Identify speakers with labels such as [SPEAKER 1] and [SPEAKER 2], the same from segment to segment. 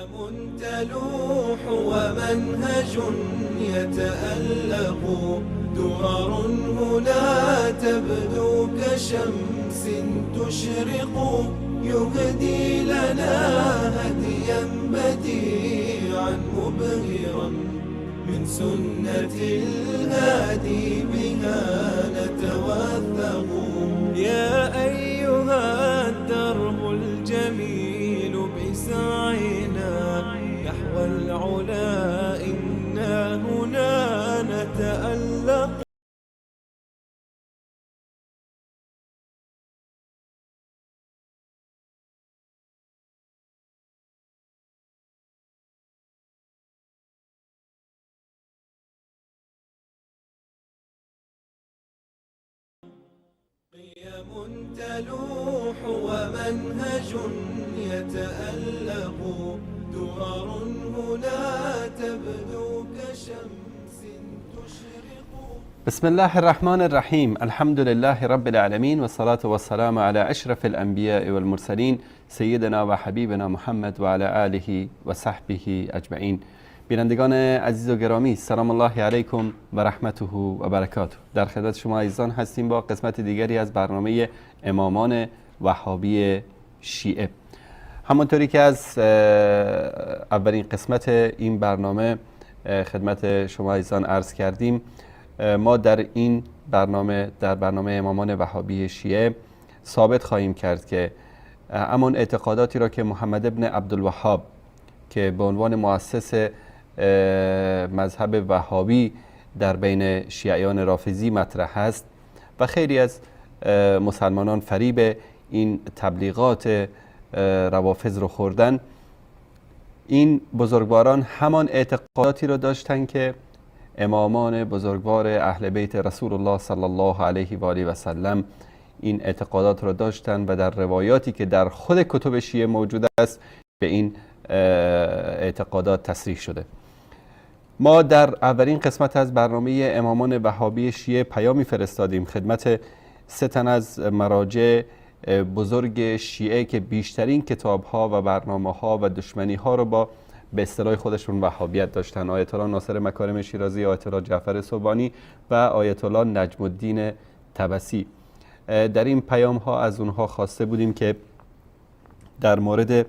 [SPEAKER 1] قيم تلوح ومنهج يتألق، درر هنا تبدو كشمس تشرق، يهدي لنا هديا بديعا مبهرا من سنة الهادي بها نتوثق. يا أيها الدرب الجميل بسعينا نحو العلا إنا هنا نتألق. قيم تلوح ومنهج يتألق، درر هنا تبدو كشمس تشرق.
[SPEAKER 2] بسم الله الرحمن الرحیم. الحمد لله رب العالمین و الصلاة والسلام علی اشرف الانبیاء والمرسلین سیدنا و حبیبنا محمد و علی آله و صحبه اجمعین. بینندگان عزیز و گرامی، سلام الله علیکم و رحمته و برکاته. در خدمت شما عزیزان هستیم با قسمت دیگری از برنامه امامان وهابی شیعه. همونطوری که از اولین قسمت این برنامه خدمت شما عزیزان عرض کردیم، ما در این برنامه، در برنامه امامان وهابی شیعه، ثابت خواهیم کرد که همون اعتقاداتی را که محمد ابن عبدالوهاب که به عنوان مؤسس مذهب وهابی در بین شیعیان رافضی مطرح است و خیلی از مسلمانان فریب این تبلیغات روافض رو خوردن، این بزرگواران همان اعتقاداتی رو داشتن که امامان بزرگوار اهل بیت رسول الله صلی الله علیه و آله و سلم این اعتقادات رو داشتن و در روایاتی که در خود کتب شیعه موجود است به این اعتقادات تصریح شده. ما در اولین قسمت از برنامه امامان وهابی شیعه پیامی فرستادیم خدمت 3 تن از مراجع بزرگ شیعه که بیشترین کتاب‌ها و برنامه‌ها و دشمنی‌ها رو با به اصطلاح خودشون وهابیت داشتن: آیت الله ناصر مکارم شیرازی، آیت الله جعفر صبحانی و آیت الله نجم الدین طبسی. در این پیام‌ها از اونها خواسته بودیم که در مورد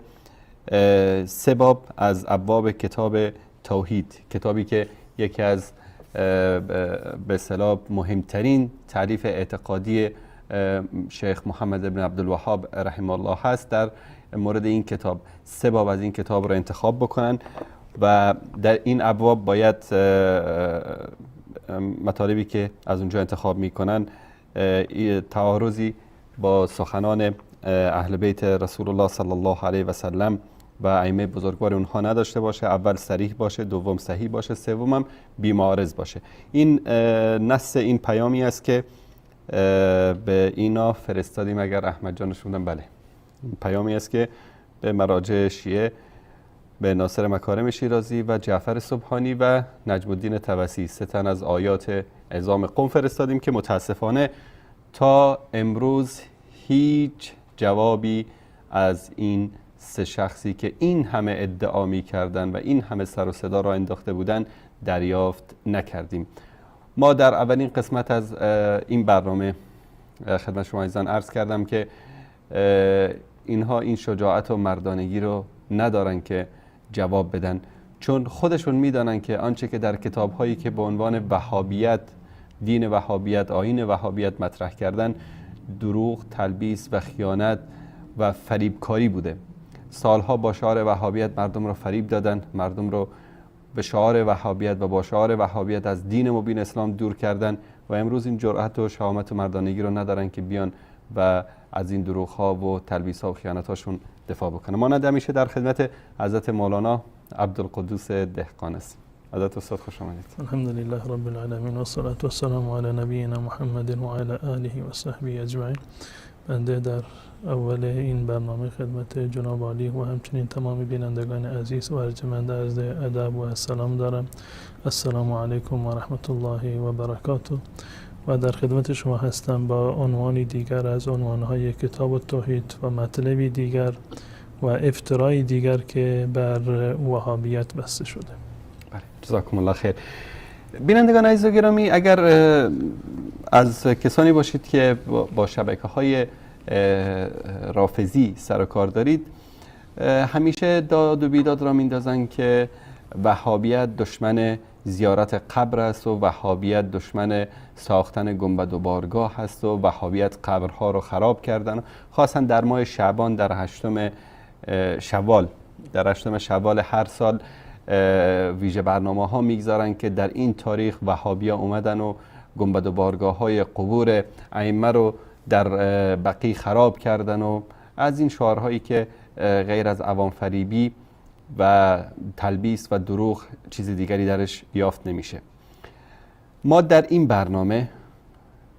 [SPEAKER 2] 3 باب از ابواب کتاب توحید، کتابی که یکی از به اصطلاح مهمترین تعریف اعتقادی شیخ محمد ابن عبدالوهاب رحمه الله هست، در مورد این کتاب 3 باب از این کتاب را انتخاب بکنن و در این ابواب باید مطالبی که از اونجا انتخاب میکنن تعارضی با سخنان اهل بیت رسول الله صلی الله علیه و سلم و ائمه بزرگوار اونها نداشته باشه. اول صریح باشه، دوم صحیح باشه، سوم هم بی‌معارض باشه. این نص این پیامی است که به اینا فرستادیم. اگر احمد جانشون بودن، بله، این پیامی است که به مراجع شیعه، به ناصر مکارم شیرازی و جعفر صبحانی و نجم الدین طبسی، 3 تن از آیات عظام قم فرستادیم که متاسفانه تا امروز هیچ جوابی از این 3 شخصی که این همه ادعا می کردن و این همه سر و صدا را انداخته بودن دریافت نکردیم. ما در اولین قسمت از این برنامه خدمت شما عزیزان عرض کردم که اینها این شجاعت و مردانگی رو ندارن که جواب بدن، چون خودشون میدانن که آنچه که در کتاب‌هایی که به عنوان وهابیت، دین وهابیت، آیین وهابیت مطرح کردن، دروغ، تلبیس و خیانت و فریبکاری بوده. سالها با شعار وهابیت مردم رو فریب دادن، مردم رو به شعار وهابیت و با شعار وهابیت از دین مبین اسلام دور کردن و امروز این جرأت و شهامت و مردانگی رو ندارن که بیان و از این دروغ‌ها و تلبیس‌ها و خیانت‌هاشون دفاع بکنه. مانند همیشه در خدمت حضرت مولانا عبدالقدوس دهقان است. حضرت استاد خوش آمدید.
[SPEAKER 3] الحمدلله رب العالمین و الصلاة والسلام علی نبینا محمد و علی آله و صحبه اجمعین. بنده در اول این برنامه خدمت جناب عالی و همچنین تمام بینندگان عزیز و ارجمند عرض ادب و السلام دارم. السلام علیکم و رحمت الله و برکاته. و در خدمت شما هستم با عنوانی دیگر از عنوانهای کتاب التوحید و مطلبی دیگر و افترای دیگر که بر وهابیت بسته شده.
[SPEAKER 2] بله، جزاکم الله خیر. بینندگان عزیز و گرامی، اگر از کسانی باشید که با شبکه‌های رافضی سر و کار دارید، همیشه داد و بیداد را میندازن که وهابیت دشمن زیارت قبر است و وهابیت دشمن ساختن گنبد و بارگاه است و وهابیت قبرها رو خراب کردن. خاصا در ماه شعبان در 8 شوال هر سال ویژه برنامه ها میگذارن که در این تاریخ وهابیا اومدن و گنبد و بارگاه های قبور ائمه رو در بقیع خراب کردن و از این شعارهایی که غیر از عوام فریبی و تلبیس و دروغ چیز دیگری درش یافت نمیشه. ما در این برنامه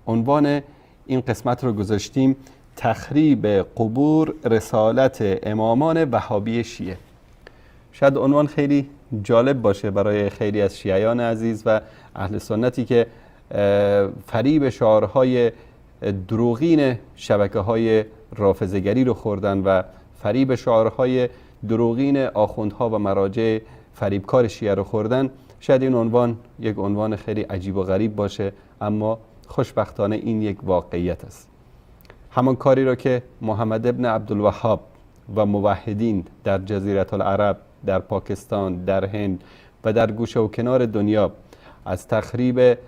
[SPEAKER 2] عنوان این قسمت رو گذاشتیم تخریب قبور رسالت امامان وهابی شیعه. شاید عنوان خیلی جالب باشه برای خیلی از شیعیان عزیز و اهل سنتی که فریب شعارهای دروغین شبکه‌های رافضه‌گری رو خوردن و فریب شعارهای دروغین آخوندها و مراجع فریبکار شیعه رو خوردن. شاید این عنوان یک عنوان خیلی عجیب و غریب باشه، اما خوشبختانه این یک واقعیت است. همان کاری را که محمد ابن عبدالوهاب و موحدین در جزیره العرب، در پاکستان، در هند و در گوشه و کنار دنیا از تخریب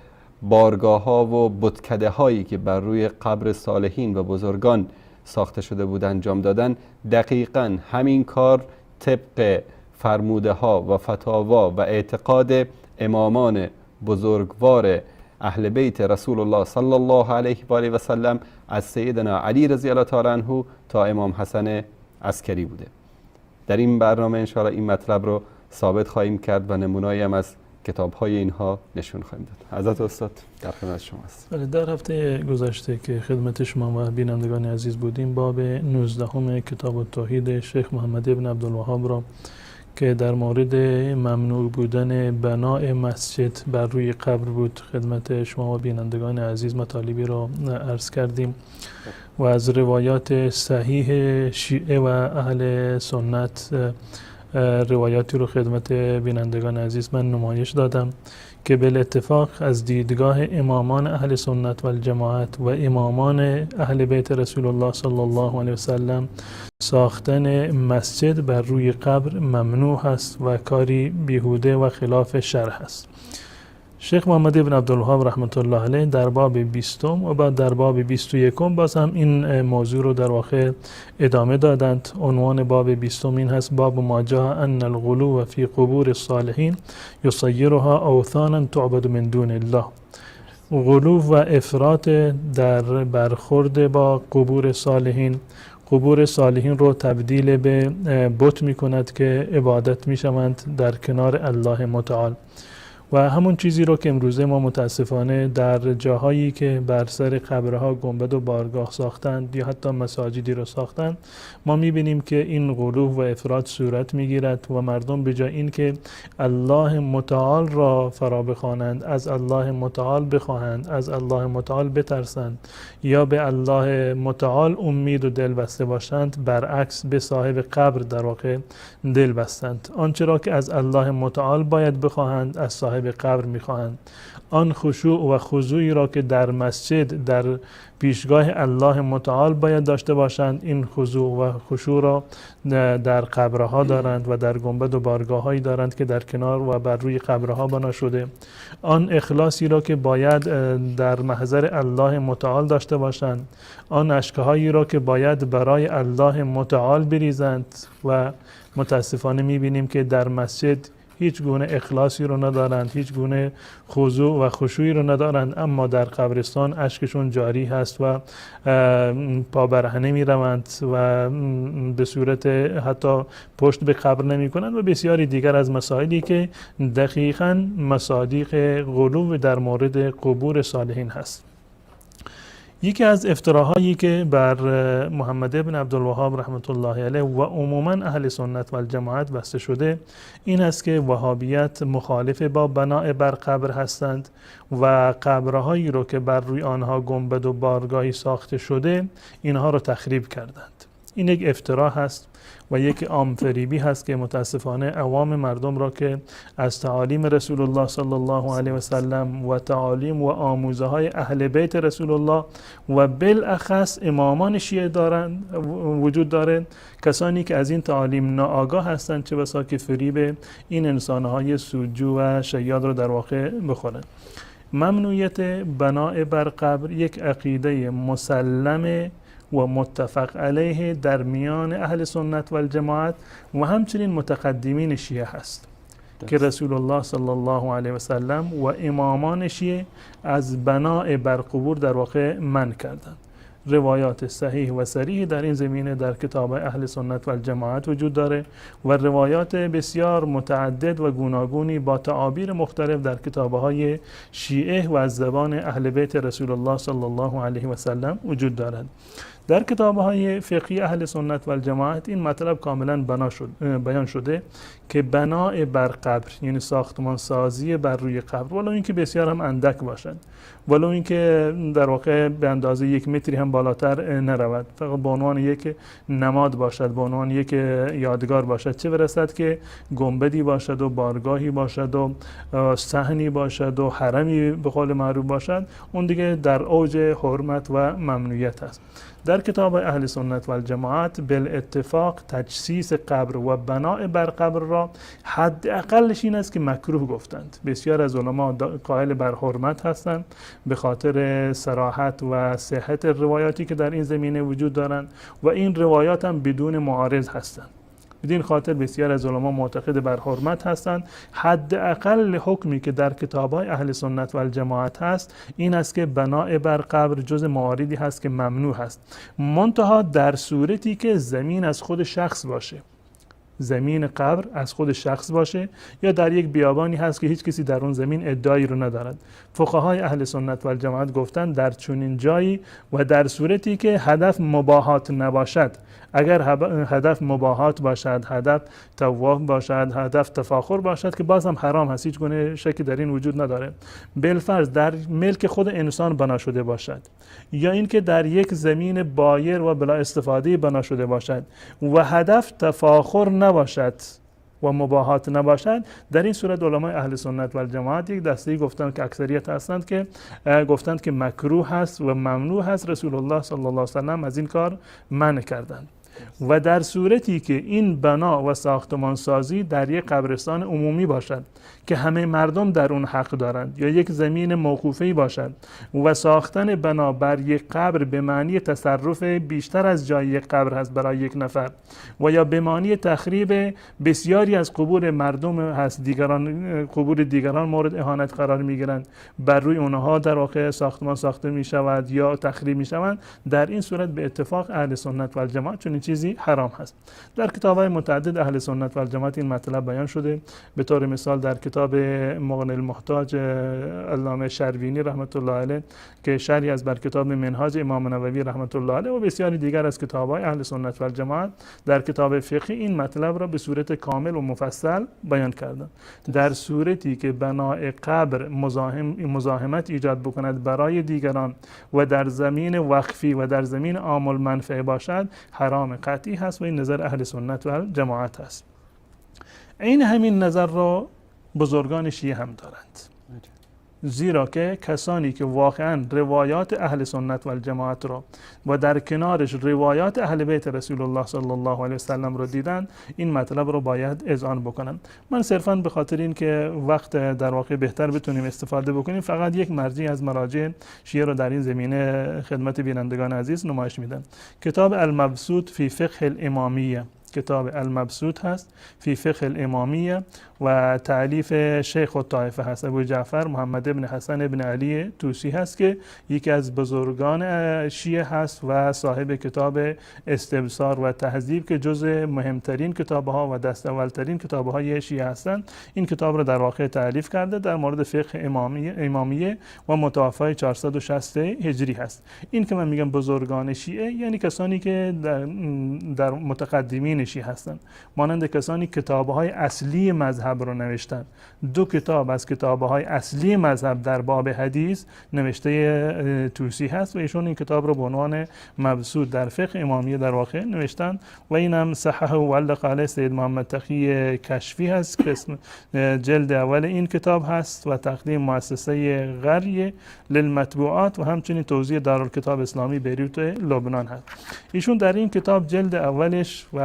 [SPEAKER 2] بارگاه ها و بتکده هایی که بر روی قبر صالحین و بزرگان ساخته شده بود انجام دادن، دقیقاً همین کار طبق فرموده ها و فتاوا و اعتقاد امامان بزرگوار اهل بیت رسول الله صلی الله علیه و آله و سلم از سیدنا علی رضی الله تعالی عنه تا امام حسن عسکری بوده. در این برنامه انشاءالله این مطلب رو ثابت خواهیم کرد و نمونه‌ای هم از کتاب‌های اینها نشون خواهیم داد. حضرت استاد در خدمت شما است.
[SPEAKER 3] در هفته گذشته که خدمت شما و بینندگان عزیز بودیم، باب 19 کتاب التوحید شیخ محمد ابن عبدالوهاب را که در مورد ممنوع بودن بناء مسجد بر روی قبر بود خدمت شما و بینندگان عزیز مطالبی را عرض کردیم و از روایات صحیح شیعه و اهل سنت روایاتی رو خدمت بینندگان عزیز من نمایش دادم که بالاتفاق از دیدگاه امامان اهل سنت و الجماعت و امامان اهل بیت رسول الله صلی الله علیه و سلم ساختن مسجد بر روی قبر ممنوع است و کاری بیهوده و خلاف شرع است. شیخ محمد ابن عبدالوهاب رحمت الله علیه در باب 20 و بعد در باب 21 باز هم این موضوع رو در واقع ادامه دادند. عنوان باب 20 این هست: باب ما جاء ان الغلو فی قبور الصالحین یصیرها اوثانا تعبد من دون الله. غلو و افراط در برخورد با قبور صالحین رو تبدیل به بت می کند که عبادت می شوند در کنار الله متعال. و همون چیزی رو که امروزه ما متاسفانه در جاهایی که بر سر قبرها گنبد و بارگاه ساختند یا حتی مساجدی رو ساختند، ما میبینیم که این غلو و افراط صورت میگیرد و مردم به جای این که الله متعال را فرا بخوانند، از الله متعال بخواهند، از الله متعال بترسند یا به الله متعال امید و دل بسته باشند، برعکس به صاحب قبر در واقع دل بستند. آنچه را که از الله متعال باید بخواهند از صاحب قبر میخواهند. آن خشوع و خضوعی را که در مسجد در پیشگاه الله متعال باید داشته باشند، این خضوع و خشوع را در قبرها دارند و در گنبد و بارگاه هایی دارند که در کنار و بر روی قبرها بنا شده. آن اخلاصی را که باید در محضر الله متعال داشته باشند، آن اشکهایی را که باید برای الله متعال بریزند و متاسفانه میبینیم که در مسجد هیچ گونه اخلاصی رو ندارند، هیچ گونه خضوع و خشوعی رو ندارند، اما در قبرستان اشکشون جاری هست و پابرهنه می روند و به صورت حتی پشت به قبر نمی کنند و بسیاری دیگر از مسائلی که دقیقاً مصادیق غلو در مورد قبور صالحین هست. یکی از افتراهایی که بر محمد ابن عبدالوهاب رحمت الله علیه و عموما اهل سنت و الجماعت بسته شده این است که وهابیت مخالف با بناء بر قبر هستند و قبرهایی رو که بر روی آنها گنبد و بارگاهی ساخته شده اینها رو تخریب کردند. این یک افترا هست و یک عام‌فریبی هست که متاسفانه عوام مردم را که از تعالیم رسول الله صلی الله علیه و سلم و تعالیم و آموزه های اهل بیت رسول الله و بالاخص امامان شیعه دارند وجود داره، کسانی که از این تعالیم ناآگاه هستند، چه بسا که فریب این انسانهای سودجو و شیاد را در واقع بخورند. ممنوعیت بناء بر قبر یک عقیده مسلم و متفق علیه در میان اهل سنت و الجماعت و همچنین متقدمین شیعه هست که رسول الله صلی الله علیه و سلم و امامان شیعه از بناء بر قبور در واقع منع کردند. روایات صحیح و صریح در این زمینه در کتاب اهل سنت و الجماعت وجود داره و روایات بسیار متعدد و گوناگونی با تعابیر مختلف در کتاب‌های شیعه و از زبان اهل بیت رسول الله صلی الله علیه و سلم وجود دارد. در کتاب‌های فقهی اهل سنت و الجماعت این مطلب کاملا بیان شده که بناء بر قبر یعنی ساختمان سازی بر روی قبر، ولو اینکه بسیار هم اندک باشد، ولو اینکه در واقع به اندازه 1 متری هم بالاتر نرود، فقط به عنوان یک نماد باشد، به عنوان یک یادگار باشد، چه برسد که گنبدی باشد و بارگاهی باشد و صحنی باشد و حرمی به قول معروف باشد، اون دیگه در اوج حرمت و ممنوعیت است. در کتاب اهل سنت و الجماعت بالاتفاق تجسیس قبر و بناء بر قبر را حداقلش این است که مکروه گفتند. بسیار از علما قائل بر حرمت هستند به خاطر صراحت و صحت روایاتی که در این زمینه وجود دارند و این روایات هم بدون معارض هستند. بدین خاطر بسیار از علما معتقد بر حرمت هستند. حداقل حکمی که در کتاب‌های اهل سنت و الجماعت هست این است که بناء بر قبر جز مواردی هست که ممنوع هست، منتها در صورتی که زمین از خود شخص باشه، زمین قبر از خود شخص باشه یا در یک بیابانی هست که هیچ کسی در اون زمین ادعایی رو ندارد. فقهای اهل سنت و الجماعت گفتن در چنین جایی و در صورتی که هدف مباحات نباشد، اگر هدف مباحات باشد، هدف طواف باشد، هدف تفاخر باشد که باز هم حرام هست، هیچ گونه شکی در این وجود نداره. بالفرض در ملک خود انسان بنا شده باشد یا اینکه در یک زمین بایر و بلا استفاده بنا شده باشد و هدف تفاخر نباشد و مباحات نباشد، در این صورت علمای اهل سنت و الجماعت یک دسته گفتند که اکثریت هستند که گفتند که مکروه هست و ممنوع هست، رسول الله صلی الله علیه و سلم از این کار منع کردند. و در صورتی که این بنا و ساختمان سازی در یک قبرستان عمومی باشد که همه مردم در اون حق دارند یا یک زمین موقوفه‌ای باشد و ساختن بنا بر یک قبر به معنی تصرف بیشتر از جای یک قبر هست برای یک نفر و یا به معنی تخریب بسیاری از قبور مردم هست، قبور دیگران مورد اهانت قرار میگیرند، بر روی اونها در واقع ساختمان ساخته می شود یا تخریب می شوند، در این صورت به اتفاق اهل سنت و الجماعت چنین چیزی حرام هست. در کتاب‌های متعدد اهل سنت و الجماعت این مطلب بیان شده. به طور مثال در کتاب مغنی المحتاج علامه شروینی رحمت الله علیه که شرحی از بر کتاب منهاج امام نووی رحمت الله علیه و بسیاری دیگر از کتاب‌های اهل سنت و الجماعت در کتاب فقهی این مطلب را به صورت کامل و مفصل بیان کردند. در صورتی که بناء قبر مزاحمت ایجاد بکند برای دیگران و در زمین وقفی و در زمین عام المنفعه باشد، حرام قطعی هست و این نظر اهل سنت و الجماعت هست. این همین نظر را بزرگان شیعه هم دارند، زیرا که کسانی که واقعا روایات اهل سنت و الجماعت را و در کنارش روایات اهل بیت رسول الله صلی الله علیه و سلم را دیدن، این مطلب رو باید اذعان بکنن. من صرفا به خاطر این که وقت در واقع بهتر بتونیم استفاده بکنیم فقط یک مرجع از مراجع شیعه را در این زمینه خدمت بینندگان عزیز نمایش میدم. کتاب المبسوط فی فقه الامامیه، کتاب المبسوط هست فی فقه الامامیه و تعلیف شیخ الطائفه هست، ابو جعفر محمد ابن حسن ابن علی طوسی هست که یکی از بزرگان شیعه هست و صاحب کتاب استبصار و تهذیب که جز مهمترین کتابها و دست اولترین کتابهای شیعه هستند. این کتاب را در واقع تعلیف کرده در مورد فقه امامیه و متوفای 460 هجری هست. این که من میگم بزرگان شیعه یعنی کسانی که در متقدمین متقدمین شیعه هستند، مانند کسانی کتاب‌های اصلی مذهب رو نوشتن. 2 کتاب از کتاب‌های اصلی مذهب در باب حدیث نوشته طوسی هست و ایشون این کتاب رو به عنوان مبسوط در فقه امامیه در واقع نوشتن و این هم صححه و علق علیه سید محمد تقی کشفی هست که اسم جلد اول این کتاب هست و تقدیم مؤسسه غریه للمطبوعات و همچنین توزیع دارالکتاب اسلامی بیروت لبنان هست. ایشون در این کتاب جلد اولش و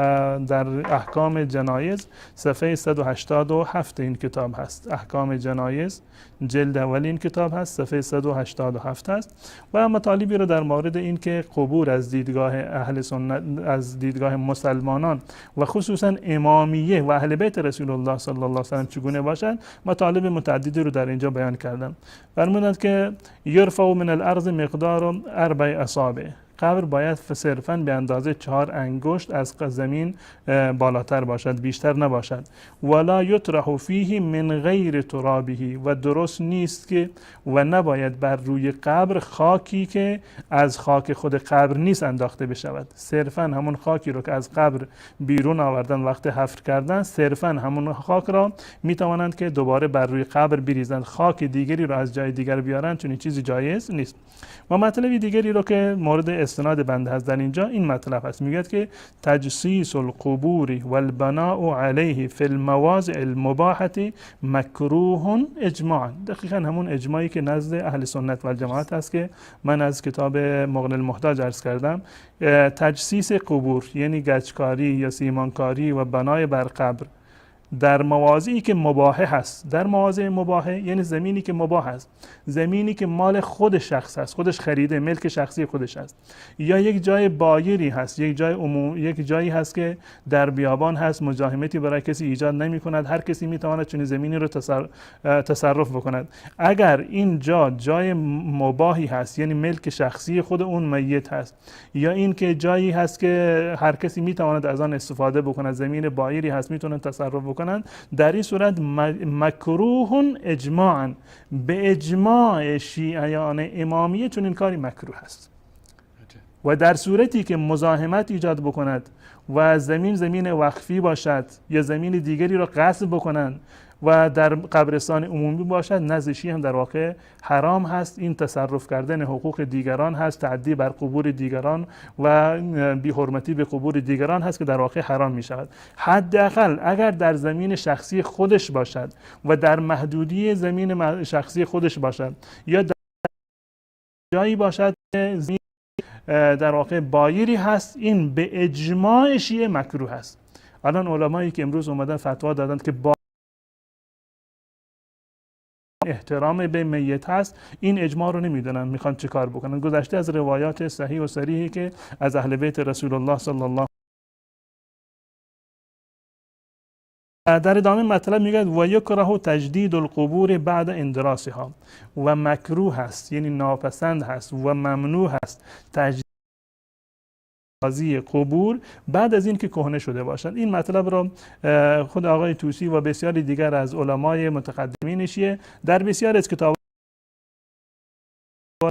[SPEAKER 3] در احکام جنایز صفحه 187 این کتاب هست. احکام جنایز جلد اول این کتاب هست، صفحه 187 هست و مطالبی رو در مورد این که قبور از دیدگاه اهل سنت، از دیدگاه مسلمانان و خصوصا امامیه و اهل بیت رسول الله صلی الله علیه و سلم چگونه باشند، مطالب متعددی رو در اینجا بیان کردم. فرمودند که یرفع من الارض مقدار 4 اصابع، قبر باید صرفاً به اندازه 4 انگشت از زمین بالاتر باشد، بیشتر نباشد. ولا یطرح فیه من غیر ترابه، و درست نیست که و نباید بر روی قبر خاکی که از خاک خود قبر نیست انداخته بشود. صرفاً همون خاکی رو که از قبر بیرون آوردن وقت حفر کردن، صرفاً همون خاک را میتوانند که دوباره بر روی قبر بریزند. خاک دیگری رو از جای دیگر بیارن چون این چیزی جایز نیست. و مطلب دیگری رو که مورد استناد بنده هست در اینجا این مطلب هست، میگه که تجسیس القبور والبناء علیه فی المواضع المباحة مکروه اجماعا. دقیقا همون اجماعی که نزد اهل سنت و جماعت هست که من از کتاب مغنی المحتاج عرض کردم. تجسیس قبور یعنی گچکاری یا سیمانکاری و بنای بر قبر در مواضعی که مباحه هست. در مواضع مباحه یعنی زمینی که مباح است، زمینی که مال خود شخص هست، خودش خریده، ملک شخصی خودش هست، یا یک جای بایری هست، یک جایی هست که در بیابان هست، مزاحمتی برای کسی ایجاد نمی کند، هر کسی می تواند چنین زمینی رو تصرف بکند. اگر این جای مباحی هست یعنی ملک شخصی خود اون میت هست، یا این که جایی هست که هر کسی می تواند از آن استفاده بکند، زمین بایری هست میتونه تصرف بکند، در این صورت مکروه اجماعا، به اجماع شیعیان امامیه چون این کاری مکروه است. و در صورتی که مزاحمت ایجاد بکند و زمین وقفی باشد یا زمین دیگری را غصب بکنند و در قبرستان عمومی باشد، نزد شیعه هم در واقع حرام هست. این تصرف کردن حقوق دیگران هست، تعدی بر قبور دیگران و بی‌حرمتی به قبور دیگران هست که در واقع حرام می شود. حداقل اگر در زمین شخصی خودش باشد و در محدودی زمین شخصی خودش باشد یا در جایی باشد زمین در واقع بایری هست، این به اجماع شیعه مکروه است. الان علمایی که امروز اومدن فتوا دادند که با احترام به میت هست، این اجماع رو نمیدونن میخوان چه کار بکنن. گذشته از روایات صحیح و صریحی که از اهل بیت رسول الله صلی الله در ادامه مطلب میگه و یکره تجدید القبور بعد اندراسها، و مکروه هست یعنی ناپسند هست و ممنوع هست تجدید قبور بعد از این که کهنه شده باشند. این مطلب را خود آقای طوسی و بسیاری دیگر از علمای متقدمین شیعه در بسیار از کتاب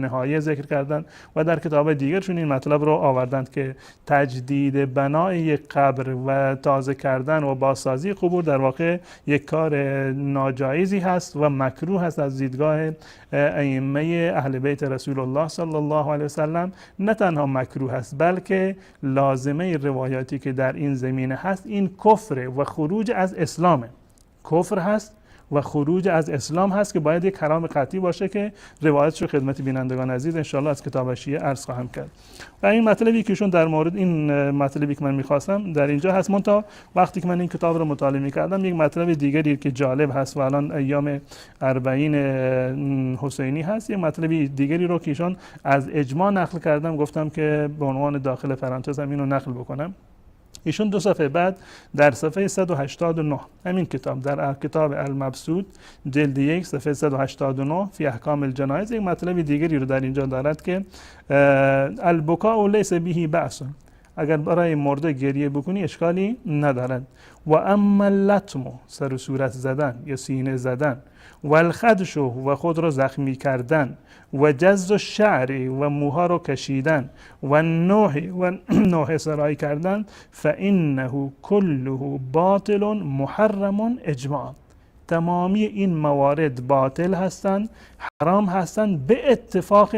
[SPEAKER 3] نهایه ذکر کردند و در کتاب دیگرشون این مطلب رو آوردند که تجدید بنای قبر و تازه کردن و بازسازی قبور در واقع یک کار ناجایزی هست و مکروه هست از دیدگاه ائمه اهل بیت رسول الله صلی الله علیه و سلم. نه تنها مکروه هست بلکه لازمه روایاتی که در این زمینه هست این کفر و خروج از اسلامه. کفر هست و خروج از اسلام هست که باید یک حرام قطعی باشه که روایتش رو خدمت بینندگان عزیز انشالله از کتاب شیعه عرض خواهم کرد. و این مطلبی که ایشون در مورد این مطلبی که من میخواستم در اینجا هست. منتها وقتی که من این کتاب رو مطالعه میکردم یک مطلب دیگری که جالب هست و الان ایام 40 حسینی هست، یک مطلبی دیگری رو که ایشون از اجماع نقل کردم، گفتم که به عنوان داخل پرانتز هم اینو نقل بکنم. ایشون 2 صفحه بعد در صفحه 189 همین کتاب در کتاب المبسوط جلد 1 صفحه 189 فی احکام الجنایز یک مطلب دیگری رو در اینجا دارد که البکاء لیس به بأس، اگر برای مرده گریه بکنی اشکالی ندارد. و اما اللطم، سر و صورت زدن یا سینه زدن، و الخدش، و خود را زخمی کردن، و جز الشعر، و موها را کشیدن، و نوح سرای کردن، فانه کله باطل محرم اجماع. تمامی این موارد باطل هستند، حرام هستند به اتفاق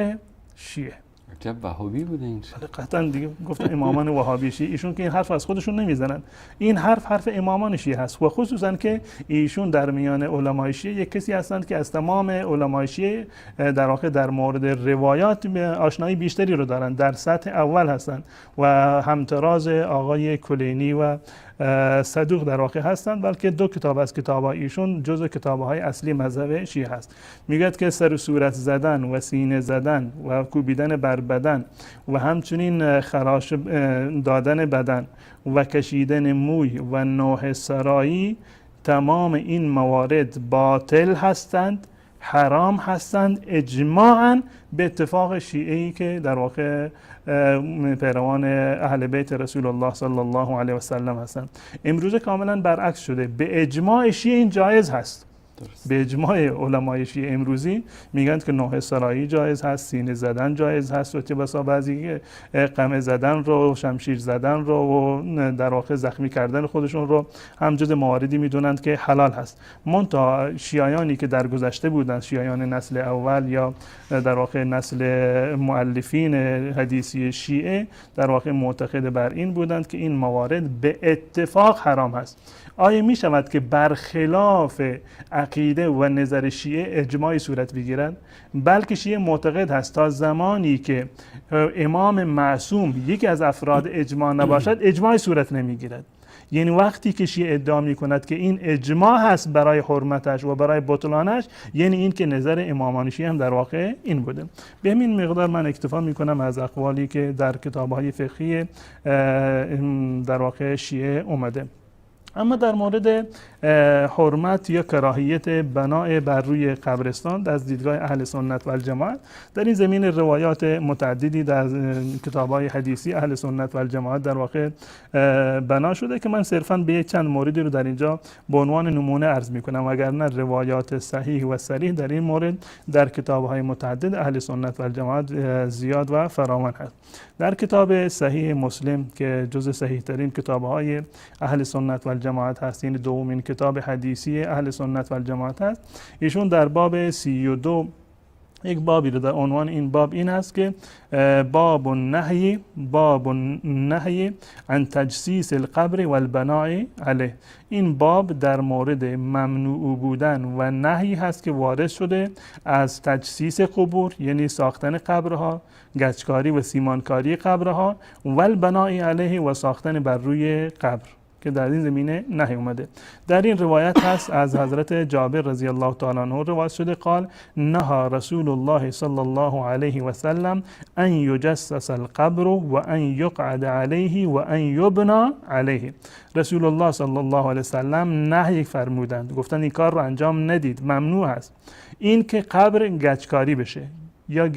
[SPEAKER 3] شیعه.
[SPEAKER 2] عجب وهابی بوده این.
[SPEAKER 3] قطعا دیگه گفتن امامان وهابی شیعه، ایشون که این حرف از خودشون نمیزنن، این حرف امامان شیعه هست، و خصوصا که ایشون در میان علمای شیعه یک کسی هستند که از تمام علمای شیعه در واقع در مورد روایات آشنایی بیشتری رو دارن، در سطح اول هستند و همتراز آقای کلینی و صدوق در واقع هستند، بلکه 2 کتاب از کتاب‌های ایشون جزو کتاب‌های اصلی مذهب شیعه هست. میگه که سر و صورت زدن و سینه زدن و کوبیدن بر بدن و همچنین خراش دادن بدن و کشیدن موی و نوح سرایی، تمام این موارد باطل هستند، حرام هستند اجماعاً به اتفاق شیعه‌ای که در واقع پیروان اهل بیت رسول الله صلی الله علیه و سلم هستند. امروز کاملا برعکس شده، به اجماع شیعه این جایز هست. درست. به اجماع علمای شیعه امروزی میگن که نوح سرایی جایز هست، سینه زدن جایز هست و چه بسا بعضی قمع زدن رو، شمشیر زدن رو و در واقع زخمی کردن خودشون رو هم جز مواردی میدونند که حلال هست. منتها شیعیانی که در گذشته بودند، شیعیان نسل اول یا در واقع نسل مؤلفین حدیثی شیعه، در واقع معتقد بر این بودند که این موارد به اتفاق حرام هست. آیا می شود که برخلاف عقیده و نظر شیعه اجماعی صورت بگیرد؟ بلکه شیعه معتقد هست تا زمانی که امام معصوم یکی از افراد اجماع نباشد اجماعی صورت نمیگیرد. یعنی وقتی که شیعه ادعا می کند که این اجماع هست برای حرمتش و برای بطلانش، یعنی این که نظر امامان شیعه هم در واقع این بوده. به همین مقدار من اکتفا می کنم از اقوالی که در کتاب‌های فقهی در واقع شیعه اومده. اما در مورد حرمت یا کراهیت بناء بر روی قبرستان از دیدگاه اهل سنت و الجماعت، در این زمین روایات متعددی در کتاب‌های حدیثی اهل سنت و الجماعت در واقع بنا شده که من صرفاً به یک چند موردی رو در اینجا به عنوان نمونه عرض می‌کنم، وگرنه روایات صحیح و صریح در این مورد در کتاب‌های متعدد اهل سنت و الجماعت زیاد و فراوان هست. در کتاب صحیح مسلم که جزو صحیح ترین کتاب‌های اهل سنت و الجماعت هست، یعنی دومین کتاب حدیثی اهل سنت و الجماعت هست، ایشون در باب 32 یک بابی رو در عنوان این باب این هست که باب النهی عن تجسیس القبر والبناء علیه. این باب در مورد ممنوع بودن و نهی هست که وارد شده از تجسیس قبور، یعنی ساختن قبرها، گچکاری و سیمانکاری قبرها، والبناء علیه و ساختن بر روی قبر، که در این زمینه نهی اومده. در این روایت هست از حضرت جابر رضی الله تعالی عنه روایت شده قال نهى رسول الله صلی الله علیه و سلم ان یجسس القبر و ان یقعد علیه و ان یبنى علیه. رسول الله صلی الله علیه و سلم نهی فرمودند، گفتن این کار رو انجام ندید، ممنوع است این که قبر گچکاری بشه یا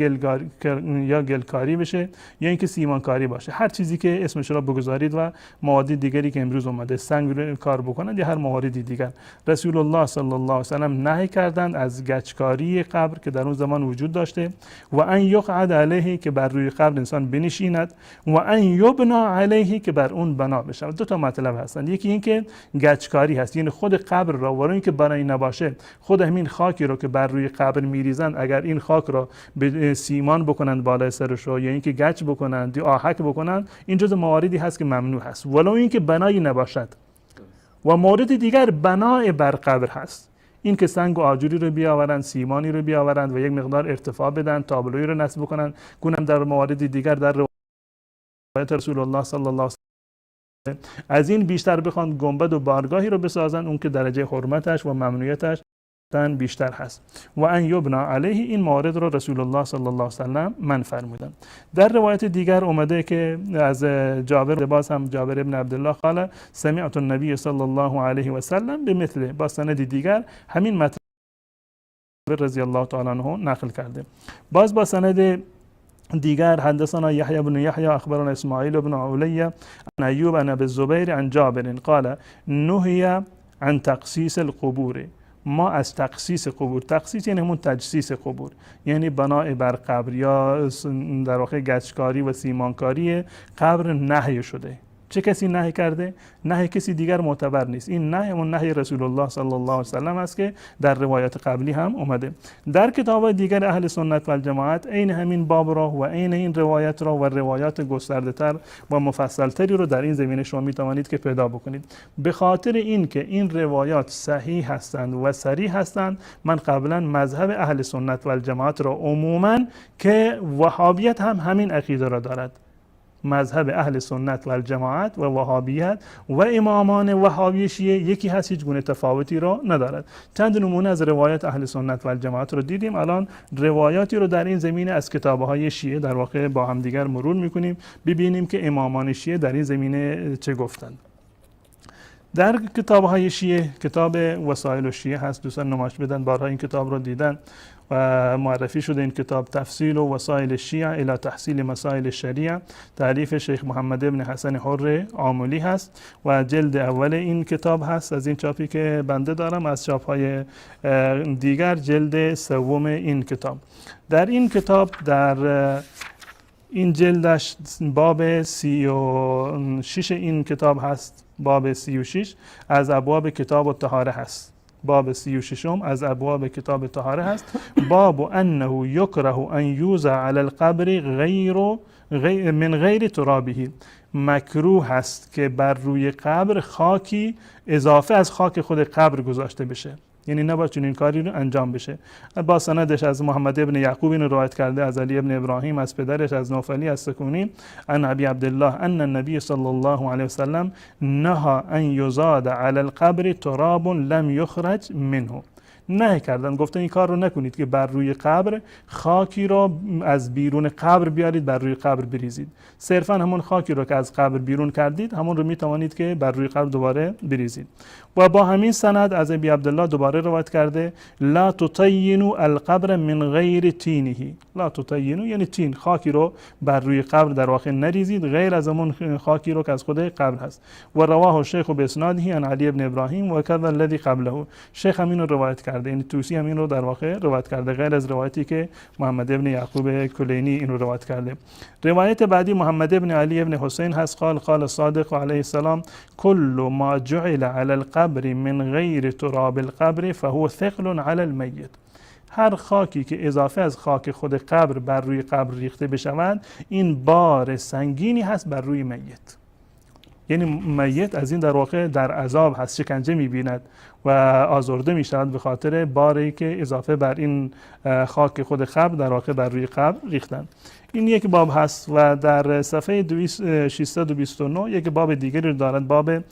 [SPEAKER 3] گلکاری بشه یا اینکه سیمانکاری باشه، هر چیزی که اسمش را بگذارید و مواد دیگری که امروز اومده سنگ رو کار بکنند یا هر مواردی دیگر. رسول الله صلی الله علیه و سلم نهی کردند از گچکاری قبر که در اون زمان وجود داشته، و ان یقعد علیه که بر روی قبر انسان بنشیند، و ان یبنى علیه که بر اون بنا بشه. 2 تا مطلب هستند، یکی این که گچکاری هست، یعنی خود قبر را ولو اینکه بنایی نباشه، خود همین خاکی رو که بر روی قبر میریزند اگر این خاک را به سیمان بکنند بالای سرش رو یا اینکه گچ بکنند یا آهک بکنند، این جز مواردی هست که ممنوع هست ولو اینکه بنایی نباشد. و مورد دیگر بنای بر قبر هست، این که سنگ و آجوری رو بیاورند، سیمانی رو بیاورند و یک مقدار ارتفاع بدن، تابلوی رو نصب بکنند. گونم در مواردی دیگر در روایت رسول الله صلی الله علیه و سلم از این بیشتر بخوان گنبد و بارگاهی رو بسازن، اون که درجه حرمتش و ممنوعیتش بیشتر هست. و ان یبنى علیه، این موارد رو رسول الله صلی الله علیه و سلم من فرمودن. در روایت دیگر اومده که از جابر، باز هم جابر ابن عبدالله قال سمعت النبی صلی الله علیه و سلم بمثله، با سند دیگر همین مطلب رضی الله تعالی عنه نقل کرده. باز با سند دیگر حدثنا یحیی بن یحیی اخبرنا اسماعیل بن علیه عن ایوب عن ابی الزبیر عن جابر قال نهی عن تقصیص القبور، ما از تقصیص قبور، تقصیص یعنی همون تجسیس قبور، یعنی بناء بر قبر یا در واقع گچکاری و سیمانکاری قبر نهی شده. چه کسی نهی کرده؟ نهی کسی دیگر معتبر نیست. این نهی همون نهی رسول الله صلی الله علیه و سلم است که در روایات قبلی هم اومده. در کتاب دیگر اهل سنت و الجماعت عین همین باب را و عین این روایت را و روایات گسترده تر و مفصل تری رو در این زمینه شما می توانید که پیدا بکنید. به خاطر این که این روایات صحیح هستند و صریح هستند، من قبلا مذهب اهل سنت و الجماعت را عموما که وهابیت هم همین عقیده را دارد، مذهب اهل سنت و الجماعت و وهابیت و امامان وهابی شیعه یکی هست، هیچ گونه تفاوتی را ندارد. چند نمونه از روایات اهل سنت و الجماعت رو دیدیم، الان روایاتی رو در این زمینه از کتاب‌های شیعه در واقع با هم دیگر مرور می‌کنیم، ببینیم که امامان شیعه در این زمینه چه گفتند. در کتاب‌های شیعه کتاب وسائل الشیعه هست، دوستان نمایش بدن، بارها این کتاب رو دیدن و معرفی شده. این کتاب تفصیل و وسائل الشیعه الی تحصیل مسائل الشریعه، تالیف شیخ محمد ابن حسن حر آملی هست و جلد اول این کتاب هست. از این چاپی که بنده دارم، از چاپ‌های دیگر جلد سوم این کتاب. در این کتاب در این جلدش باب 36 این کتاب هست، باب 36 از ابواب کتاب الطهاره هست. باب 36 از ابواب کتاب طهاره هست. باب انه یکره ان یوضع علی القبر من غیر ترابه، مکروه هست که بر روی قبر خاکی اضافه از خاک خود قبر گذاشته بشه، یعنی نباید چنین کاری رو انجام بشه. با سندش از محمد ابن یعقوب این روایت کرده، از علی ابن ابراهیم، از پدرش از نوفلی از سکونی، ان ابی عبدالله ان النبی صلی الله علیه وسلم نهى ان یزاد علی القبر تراب لم یخرج منه، نهی کردن، گفتن این کار رو نکنید که بر روی قبر خاکی رو از بیرون قبر بیارید بر روی قبر بریزید، صرفا همون خاکی رو که از قبر بیرون کردید همون رو میتوانید که بر روی قبر دوباره بریزید. و با همین سند از ابی عبدالله دوباره روایت کرده لا تطینوا القبر من غیر تینه، لا تطینوا یعنی تین، خاکی رو بر روی قبر در واقع نریزید غیر از همون خاکی رو که از خود قبر هست. و رواه الشیخ باسناده عن علی ابن ابراهیم و کذا الذی قبله، شیخ همین رو روایت کرده، یعنی توسی همین رو در واقع روایت کرده غیر از روایتی که محمد ابن یعقوب کلینی این رو روایت کرده. روایت بعدی محمد ابن علی ابن حسین هست، قال صادق علیه السلام كل ما جعل على القبر من غیر تراب القبر فهو ثقل على المیت، هر خاکی که اضافه از خاک خود قبر بر روی قبر ریخته بشود این بار سنگینی هست بر روی میت، یعنی میت از این در واقع در عذاب هست، شکنجه می‌بیند و آزرده می‌شود به خاطر باری که اضافه بر این خاک خود قبر در واقع بر روی قبر ریختن. این یک باب هست و در صفحه 629 یک باب دیگری دارد، باب 44،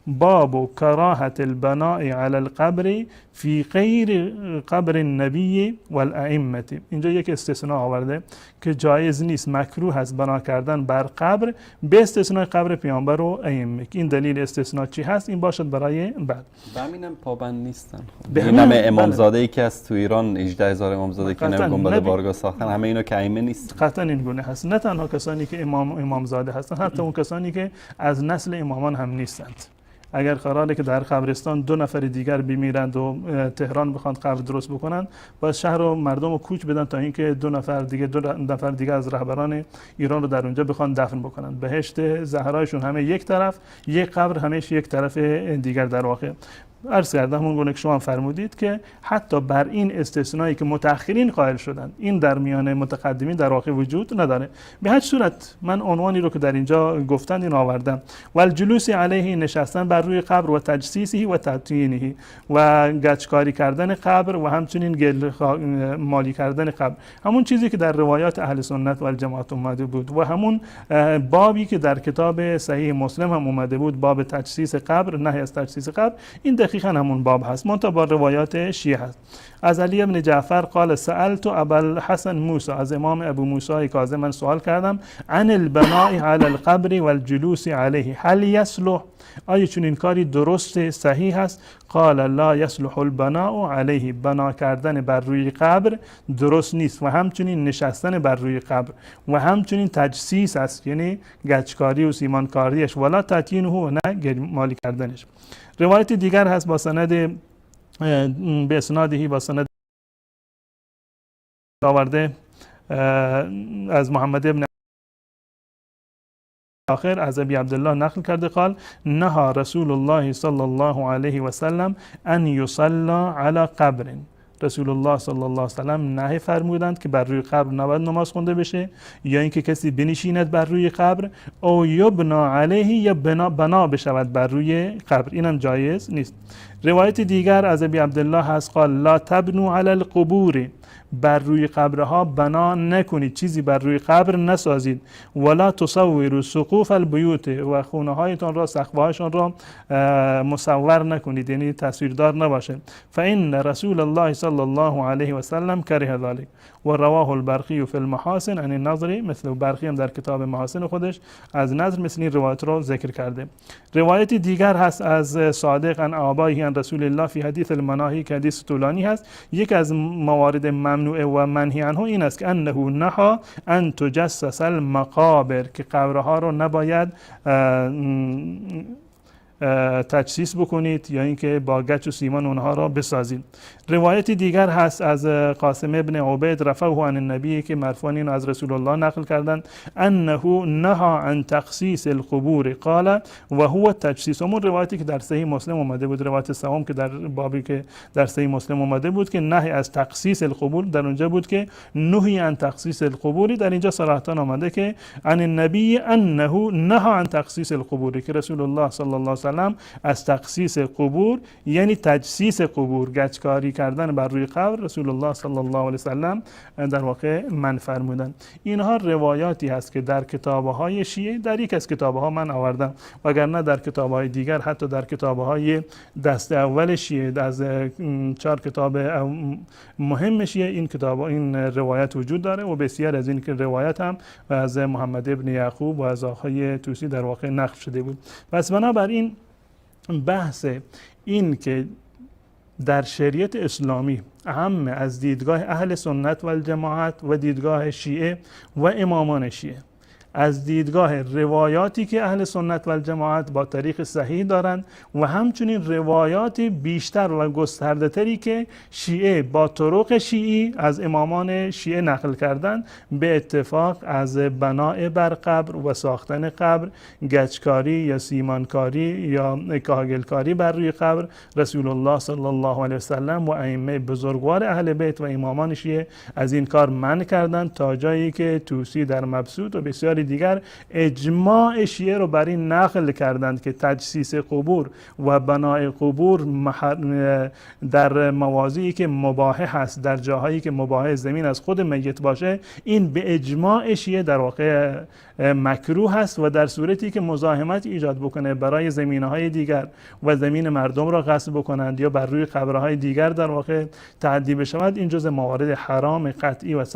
[SPEAKER 3] باب کراهت البناء علی القبر فی غیر قبر النبی والائمه، اینجا یک استثناء آورده که جایز نیست، مکروه است بنا کردن بر قبر به استثناء قبر پیامبر و ائمه. این دلیل استثناء چی هست؟ این باشد برای بعد.
[SPEAKER 2] به همینم پابند نیستن. این همه امامزاده‌ای که از تو ایران 18000 امامزاده که گنبد بارگاه ساختن، همه اینا که ائمه نیستن.
[SPEAKER 3] قطعا این گونه هست، نه تنها کسانی که امامزاده هستند، حتی اون کسانی که از نسل امامان هم نیستند. اگر قراره که در قبرستان 2 نفر دیگر بمیرند و تهران بخواند قبر درست بکنند، باید شهر و مردم رو کوچ بدن تا اینکه 2 نفر دیگر از رهبران ایران رو در اونجا بخوان دفن بکنند. بهشت زهرایشون همه یک طرف، یک قبر همیشه یک طرف دیگر در واقع. عرض کردم همون گونه که شما فرمودید که حتی بر این استثنایی که متأخرین قائل شدند، این در میان متقدمین در واقع وجود نداره. به هر صورت من عنوانی رو که در اینجا گفتند این آوردم، والجلوس علیه، نشستن بر روی قبر و تجسیسه و تطیینه و گچکاری کردن قبر و همچنین گل مالی کردن قبر، همون چیزی که در روایات اهل سنت و الجماعت اومده بود و همون بابی که در کتاب صحیح مسلم هم اومده بود، باب تجسیس قبر، نهی از تجسیس قبر، این دقیقا همون باب هست، منتها با روایات شیعه هست. از علی ابن جعفر قال سألت ابا الحسن موسی، از امام ابو موسی کاظم من سوال کردم، عن البناء علی القبر والجلوس علیه هل یصلح، آیا چون این کاری درست صحیح است؟ قال لا یصلح البناء علیه، بنا کردن بر روی قبر درست نیست و همچنین نشستن بر روی قبر و همچنین تجسیس است، یعنی گچکاری و سیمانکاریش، ولا تطیینه و نه گرمالی کردنش. روایت دیگر هست با سند به اسنادی با سند آورده از محمد ابن آخر از ابی عبدالله نقل کرده قال نهى رسول الله صلی الله علیه و سلم ان یصلى علی قبر، رسول الله صلی الله علیه و سلم نهی فرمودند که بر روی قبر نباید نماز خونده بشه، یا اینکه کسی بنشیند بر روی قبر، او یبنا علیه، یا بنا بشود بر روی قبر، اینم جایز نیست. روایت دیگر از ابی عبدالله هست قال لا تبنوا علی القبور، بر روی قبرها بنا نکنید، چیزی بر روی قبر نسازید، ولا تصوروا سقوف البیوت، و خونه هایتان را، سقف هایشان را مصور نکنید، یعنی تصویردار نباشه. فإن رسول الله صلی الله علیه و سلم کره ذلك و رواه البرقی فی المحاسن عن النظر، مثل برقی هم در کتاب محاسن خودش از نظر مثل این روایت را ذکر کرده. روایت دیگر هست از صادق عن آبائه عن رسول الله فی حدیث المناهی که حدیث طولانی هست. یک از موارد ممنوع و منهی عنه این است که انه نهى ان تجسس المقابر، که قبرها رو نباید تجسیس بکنید یا اینکه با گچ و سیمان اونها را بسازید. روایت دیگر هست از قاسم ابن عبید رفعه عن النبی که مرفوعاً اینو از رسول الله نقل کردند، انه نهى عن تخصیص القبور قال و هو تجسیس. همون روایتی که در صحیح مسلم اومده بود، روایت سوم که در بابی که در صحیح مسلم اومده بود که نهی از تخصیص القبور، در اونجا بود که نهی عن تخصیص القبور، در اینجا صراحتاً اومده که عن النبی انه نهى عن تخصیص القبور، که رسول الله صلی الله علیه و سلم از تخصیص قبور یعنی تجسیس قبور، گچکاری کردن بر روی قبر، رسول الله صلی الله علیه و سلم در واقع من فرمودن. اینها روایاتی هست که در کتاب‌های شیعه در یک از کتاب‌ها من آوردم، وگرنه در کتاب‌های دیگر، حتی در کتاب‌های دست اول شیعه از 4 کتاب مهم شیعه این روایت وجود داره و بسیار از این روایت هم از محمد ابن یعقوب و از آقای طوسی در واقع نقل شده بود. پس بنابراین بحث این که در شریعت اسلامی اهم از دیدگاه اهل سنت و الجماعت و دیدگاه شیعه و امامان شیعه، از دیدگاه روایاتی که اهل سنت و الجماعت با طریق صحیح دارند و همچنین روایات بیشتر و گسترده تری که شیعه با طرق شیعی از امامان شیعه نقل کردند، به اتفاق از بناء بر قبر و ساختن قبر، گچکاری یا سیمانکاری یا کاهگلکاری بر روی قبر، رسول الله صلی الله علیه و سلم و ائمه بزرگوار اهل بیت و امامان شیعه از این کار منع کردند، تا جایی که طوسی در مبسوط و بسیاری دیگر اجماع شیعه رو بر این نقل کردند که تجسیس قبور و بنای قبور در مواضعی که مباح هست، در جاهایی که مباح زمین از خود میت باشه، این به اجماع شیعه در واقع مکروه هست و در صورتی که مزاحمت ایجاد بکنه برای زمینهای دیگر و زمین مردم را غصب بکنند یا بر روی قبرهای دیگر در واقع تعدی بشود، این جزء موارد حرام قطعی و 100%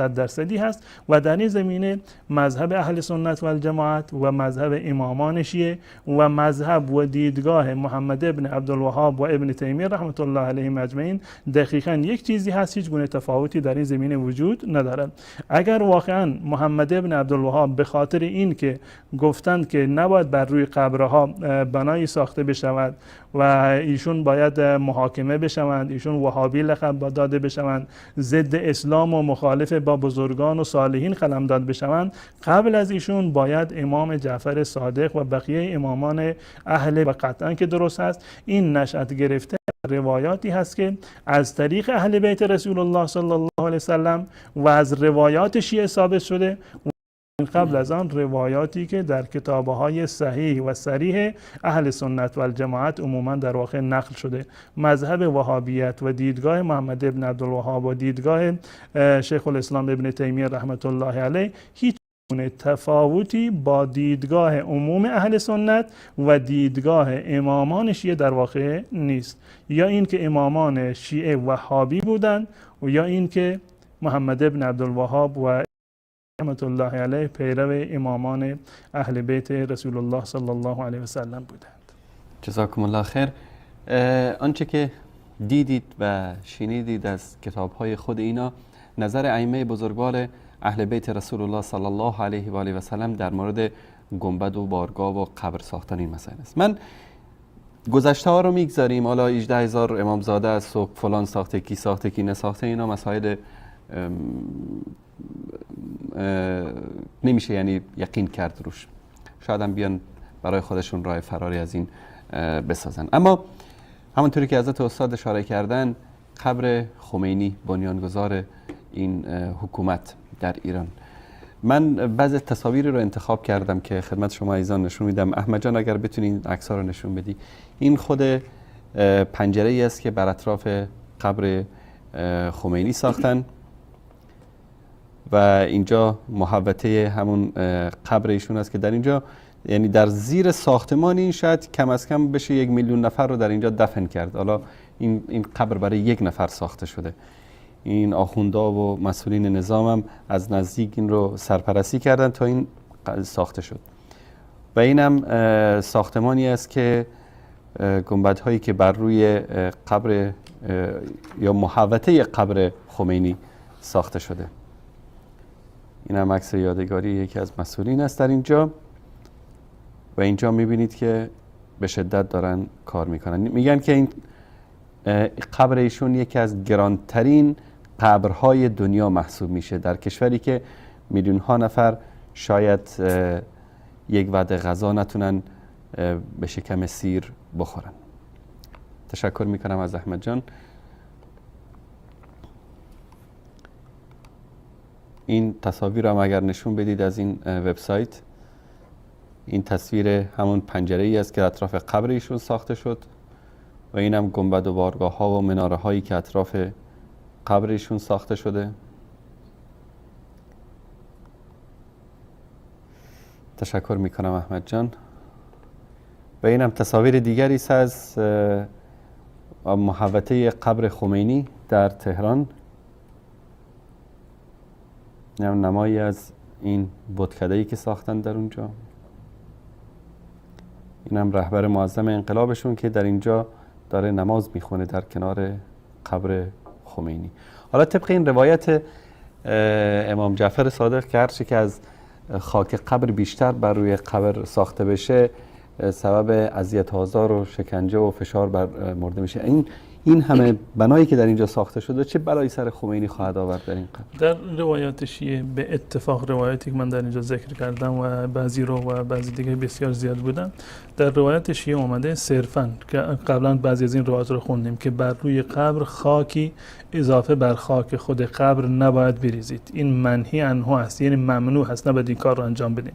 [SPEAKER 3] هست و در این زمینه مذهب اهل سنت و الجماعت و مذهب امامان شیعه و مذهب و دیدگاه محمد ابن عبدالوهاب و ابن تیمیه رحمت الله علیهم اجمعین دقیقاً یک چیزی هست، هیچ گونه تفاوتی در این زمینه وجود ندارد. اگر واقعاً محمد ابن عبدالوهاب به خاطر این که گفتند که نباید بر روی قبرها بنایی ساخته بشود و ایشون باید محاکمه بشوند، ایشون وهابی لقب داده بشوند، ضد اسلام و مخالف با بزرگان و صالحین قلمداد بشوند، قبل از ایشون باید امام جعفر صادق و بقیه امامان اهل و قطعا که درست هست این نشأت گرفته روایاتی هست که از طریق اهل بیت رسول الله صلی الله علیه وسلم و از روایات شیعه ثابت شده، قبل از آن روایاتی که در کتاب‌های صحیح و صریح اهل سنت و الجماعت عموما در واقع نقل شده. مذهب وهابیت و دیدگاه محمد ابن عبدالوهاب و دیدگاه شیخ الاسلام ابن تیمیه رحمت الله علیه هیچ تفاوتی با دیدگاه عموم اهل سنت و دیدگاه امامان شیعه در واقع نیست. یا این که امامان شیعه وهابی بودند و یا این که محمد ابن عبدالوهاب و رحمت الله علیه پیرو امامان اهل بیت رسول الله صلی الله علیه و سلم بودند.
[SPEAKER 2] جزاکم الله خیر. آنچه که دیدید و شنیدید از کتاب‌های خود اینا، نظر ائمه بزرگوار اهل بیت رسول الله صلی الله علیه و آله و سلم در مورد گنبد و بارگاه و قبر ساختن این مسائل است. من گذشته ها رو میگذاریم، حالا 18000 امامزاده است و فلان ساخته، کی ساخته کی نساخته، اینا مسائل نمیشه یعنی یقین کرد روش، شاید هم بیان برای خودشون راه فراری از این بسازن. اما همونطوری که حضرت استاد اشاره کردن، قبر خمینی بنیانگذار این حکومت در ایران، من بعضی تصاویری رو انتخاب کردم که خدمت شما عزیزان نشون میدم. احمد جان اگر بتونین عکس‌ها رو نشون بدی. این خود پنجره ای است که بر اطراف قبر خمینی ساختن و اینجا محوطه همون قبر ایشون است که در اینجا، یعنی در زیر ساختمان این شاید کم از کم بشه 1 میلیون نفر رو در اینجا دفن کرد. حالا این قبر برای 1 نفر ساخته شده. این آخوندا و مسئولین نظام هم از نزدیک این رو سرپرستی کردن تا این ساخته شد. و این هم ساختمانی است که گنبدهایی که بر روی قبر یا محوطه قبر خمینی ساخته شده. این هم عکس یادگاری یکی از مسئولین است در اینجا و اینجا میبینید که به شدت دارن کار میکنن. میگن که این قبر ایشون یکی از گرانترین قبرهای دنیا محسوب میشه در کشوری که میلیون ها نفر شاید یک وعده غذا نتونن به شکم سیر بخورن. تشکر میکنم از احمد جان. این تصاویر هم اگر نشون بدید از این وبسایت، این تصویر همون پنجره ای است که اطراف قبر ایشون ساخته شد و این هم گنبد و بارگاه ها و مناره هایی که اطراف قبر ایشون ساخته شده. تشکر میکنم احمد جان. و این هم تصاویر دیگری است از محوطه قبر خمینی در تهران. نمایی از این بتکده‌ای که ساختن در اونجا. این هم رهبر معظم انقلابشون که در اینجا داره نماز میخونه در کنار قبر خمینی. حالا طبق این روایت امام جعفر صادق که هرچی که از خاک قبر بیشتر بر روی قبر ساخته بشه سبب اذیت آزار و شکنجه و فشار بر مرده میشه. این همه بنایی که در اینجا ساخته شده چه بلایی سر خمینی خواهد آورد در این قبر؟
[SPEAKER 3] در روایات شیعه به اتفاق روایاتی که من در اینجا ذکر کردم و بعضی رو و بعضی دیگه بسیار زیاد بودن، در روایات شیعه اومده صرفاً که قبلا بعضی از این روایات رو خوندیم که بر روی قبر خاکی اضافه بر خاک خود قبر نباید بریزید. این منهی عنه است، یعنی ممنوع است، نباید این کار رو انجام بدیم.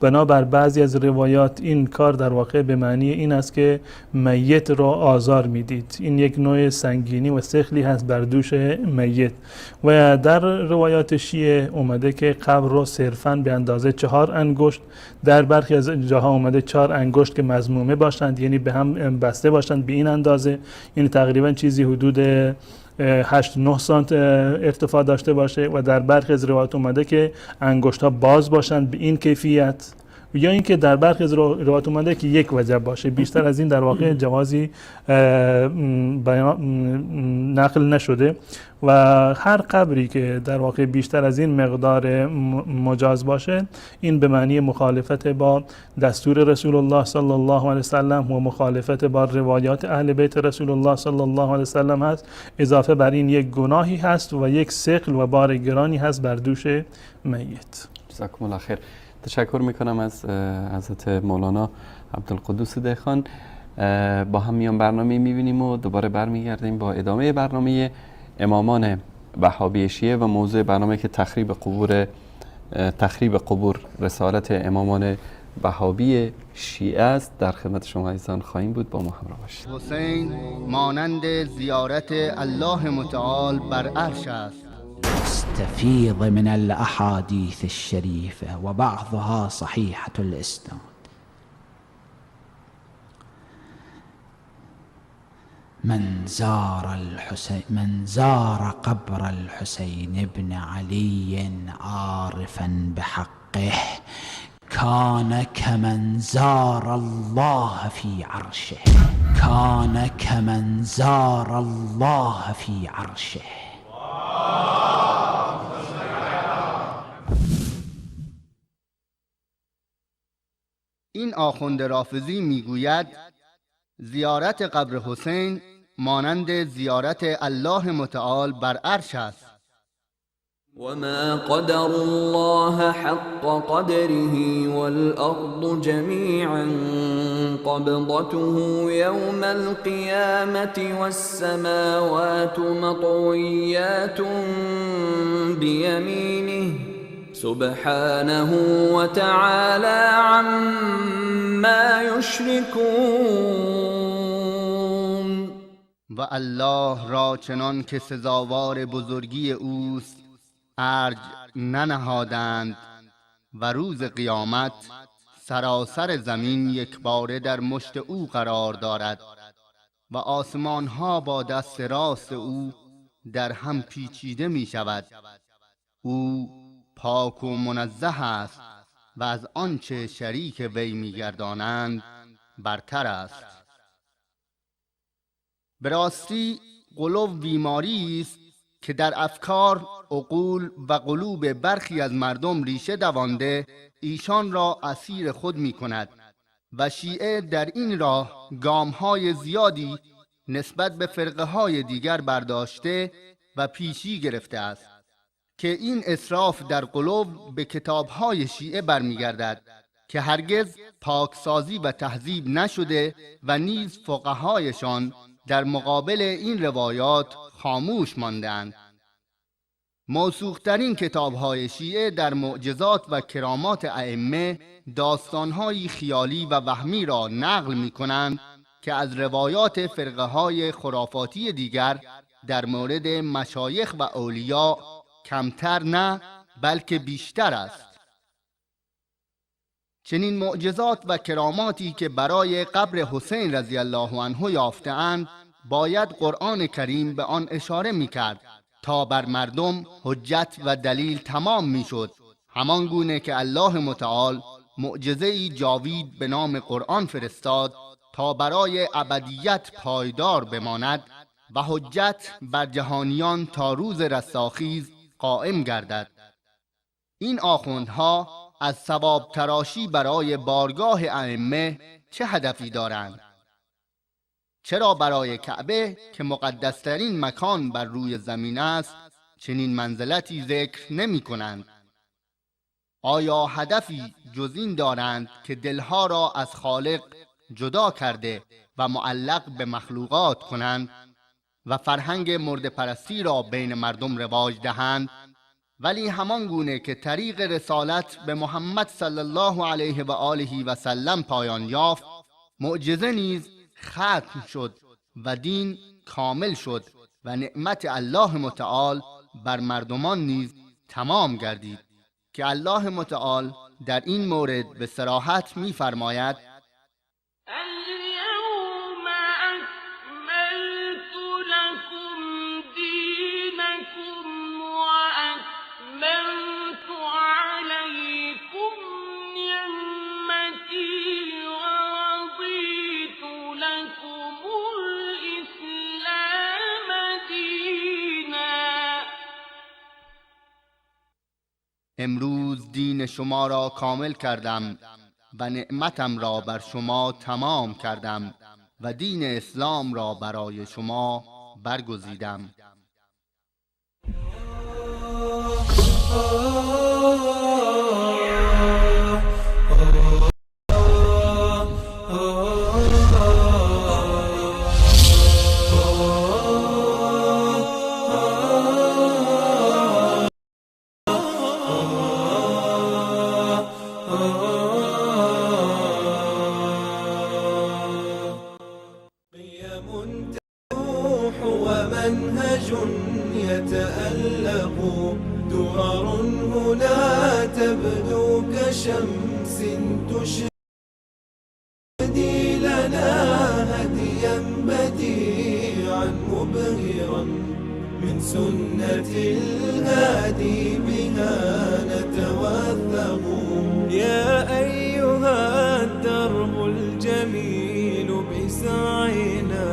[SPEAKER 3] بنابر بعضی از روایات این کار در واقع به معنی این است که میت را آزار میدید. این یک نوع سنگینی و ثقلی هست بر دوش میت. و در روایات شیعه اومده که قبر را صرفاً به اندازه 4 انگشت، در برخی از جاها اومده 4 انگشت که مضمومه باشند، یعنی به هم بسته باشند به این اندازه، یعنی تقریبا چیزی حدود 8-9 سانت ارتفاع داشته باشه. و در برخی از روایات اومده که انگشت ها باز باشند به این کیفیت، یا اینکه در برخی از روایات اومده که یک وجب باشه. بیشتر از این در واقع جوازی نقل نشده و هر قبری که در واقع بیشتر از این مقدار مجاز باشه این به معنی مخالفت با دستور رسول الله صلی الله علیه وسلم و مخالفت با روایات اهل بیت رسول الله صلی الله علیه وسلم هست. اضافه بر این یک گناهی هست و یک ثقل و بار گرانی هست بر دوش میت.
[SPEAKER 2] جزاکم الله خیر. تشکر میکنم از حضرت مولانا عبدالقدوس دهخان. با هم میان برنامه میبینیم و دوباره برمیگردیم با ادامه برنامه امامان وهابی شیعه و موضوع برنامه که تخریب قبور رسالت امامان وهابی شیعه است. در خدمت شما عزیزان خواهیم بود، با ما همراه باشید.
[SPEAKER 4] حسین مانند زیارت الله متعال بر عرش است. تستفيض من الأحاديث الشريفة وبعضها صحيحة الإسناد. من زار قبر الحسين بن علي عارفا بحقه كان كمن زار الله في عرشه، كان كمن زار الله في عرشه.
[SPEAKER 5] این آخوند رافضی میگوید زیارت قبر حسین مانند زیارت الله متعال بر عرش است.
[SPEAKER 1] وما قدر الله حق قدره والأرض جميعا قبضته يوم القيامة والسماوات مطويات بيمينه سبحانه وتعالى عما يشركون.
[SPEAKER 5] و الله را چنان که سزاوار بزرگی اوست ارج ننهادند و روز قیامت سراسر زمین یکباره در مشت او قرار دارد و آسمان ها با دست راست او در هم پیچیده می شود. او پاک و منزه است و از آنچه شریک وی می گردانند برتر است. به راستی غلو بیماری است که در افکار، عقول و قلوب برخی از مردم ریشه دوانده ایشان را اسیر خود می کند و شیعه در این راه گام‌های زیادی نسبت به فرقه‌های دیگر برداشته و پیشی گرفته است که این اسراف در قلوب به کتاب‌های شیعه برمیگردد که هرگز پاکسازی و تهذیب نشده و نیز فقهایشان در مقابل این روایات خاموش ماندند. موثوق‌ترین کتاب‌های شیعه در معجزات و کرامات ائمه داستان‌های خیالی و وهمی را نقل می‌کنند که از روایات فرقه‌های خرافاتی دیگر در مورد مشایخ و اولیاء کمتر نه بلکه بیشتر است. چنین معجزات و کراماتی که برای قبر حسین رضی الله عنه یافته‌اند باید قرآن کریم به آن اشاره می‌کرد تا بر مردم حجت و دلیل تمام می‌شد، همان گونه که الله متعال معجزه‌ای جاوید به نام قرآن فرستاد تا برای ابدیت پایدار بماند و حجت بر جهانیان تا روز رستاخیز قائم گردد. این آخوندها از ثواب تراشی برای بارگاه ائمه چه هدفی دارند؟ چرا برای کعبه که مقدسترین مکان بر روی زمین است چنین منزلتی ذکر نمی کنند؟ آیا هدفی جز این دارند که دلها را از خالق جدا کرده و معلق به مخلوقات کنند و فرهنگ مرده پرستی را بین مردم رواج دهند؟ ولی همان گونه که طریق رسالت به محمد صلی الله علیه و آله و سلم پایان یافت، معجزه نیز ختم شد و دین کامل شد و نعمت الله متعال بر مردمان نیز تمام گردید که الله متعال در این مورد به صراحت می‌فرماید: امروز دین شما را کامل کردم و نعمتم را بر شما تمام کردم و دین اسلام را برای شما برگزیدم.
[SPEAKER 1] ومنهج يتألق
[SPEAKER 6] درر هنا تبدو كشمس تشهدي لنا هديا بديعا مبهرا من سنة الهادي بها نتوثق يا أيها الدرب الجميل بسعينا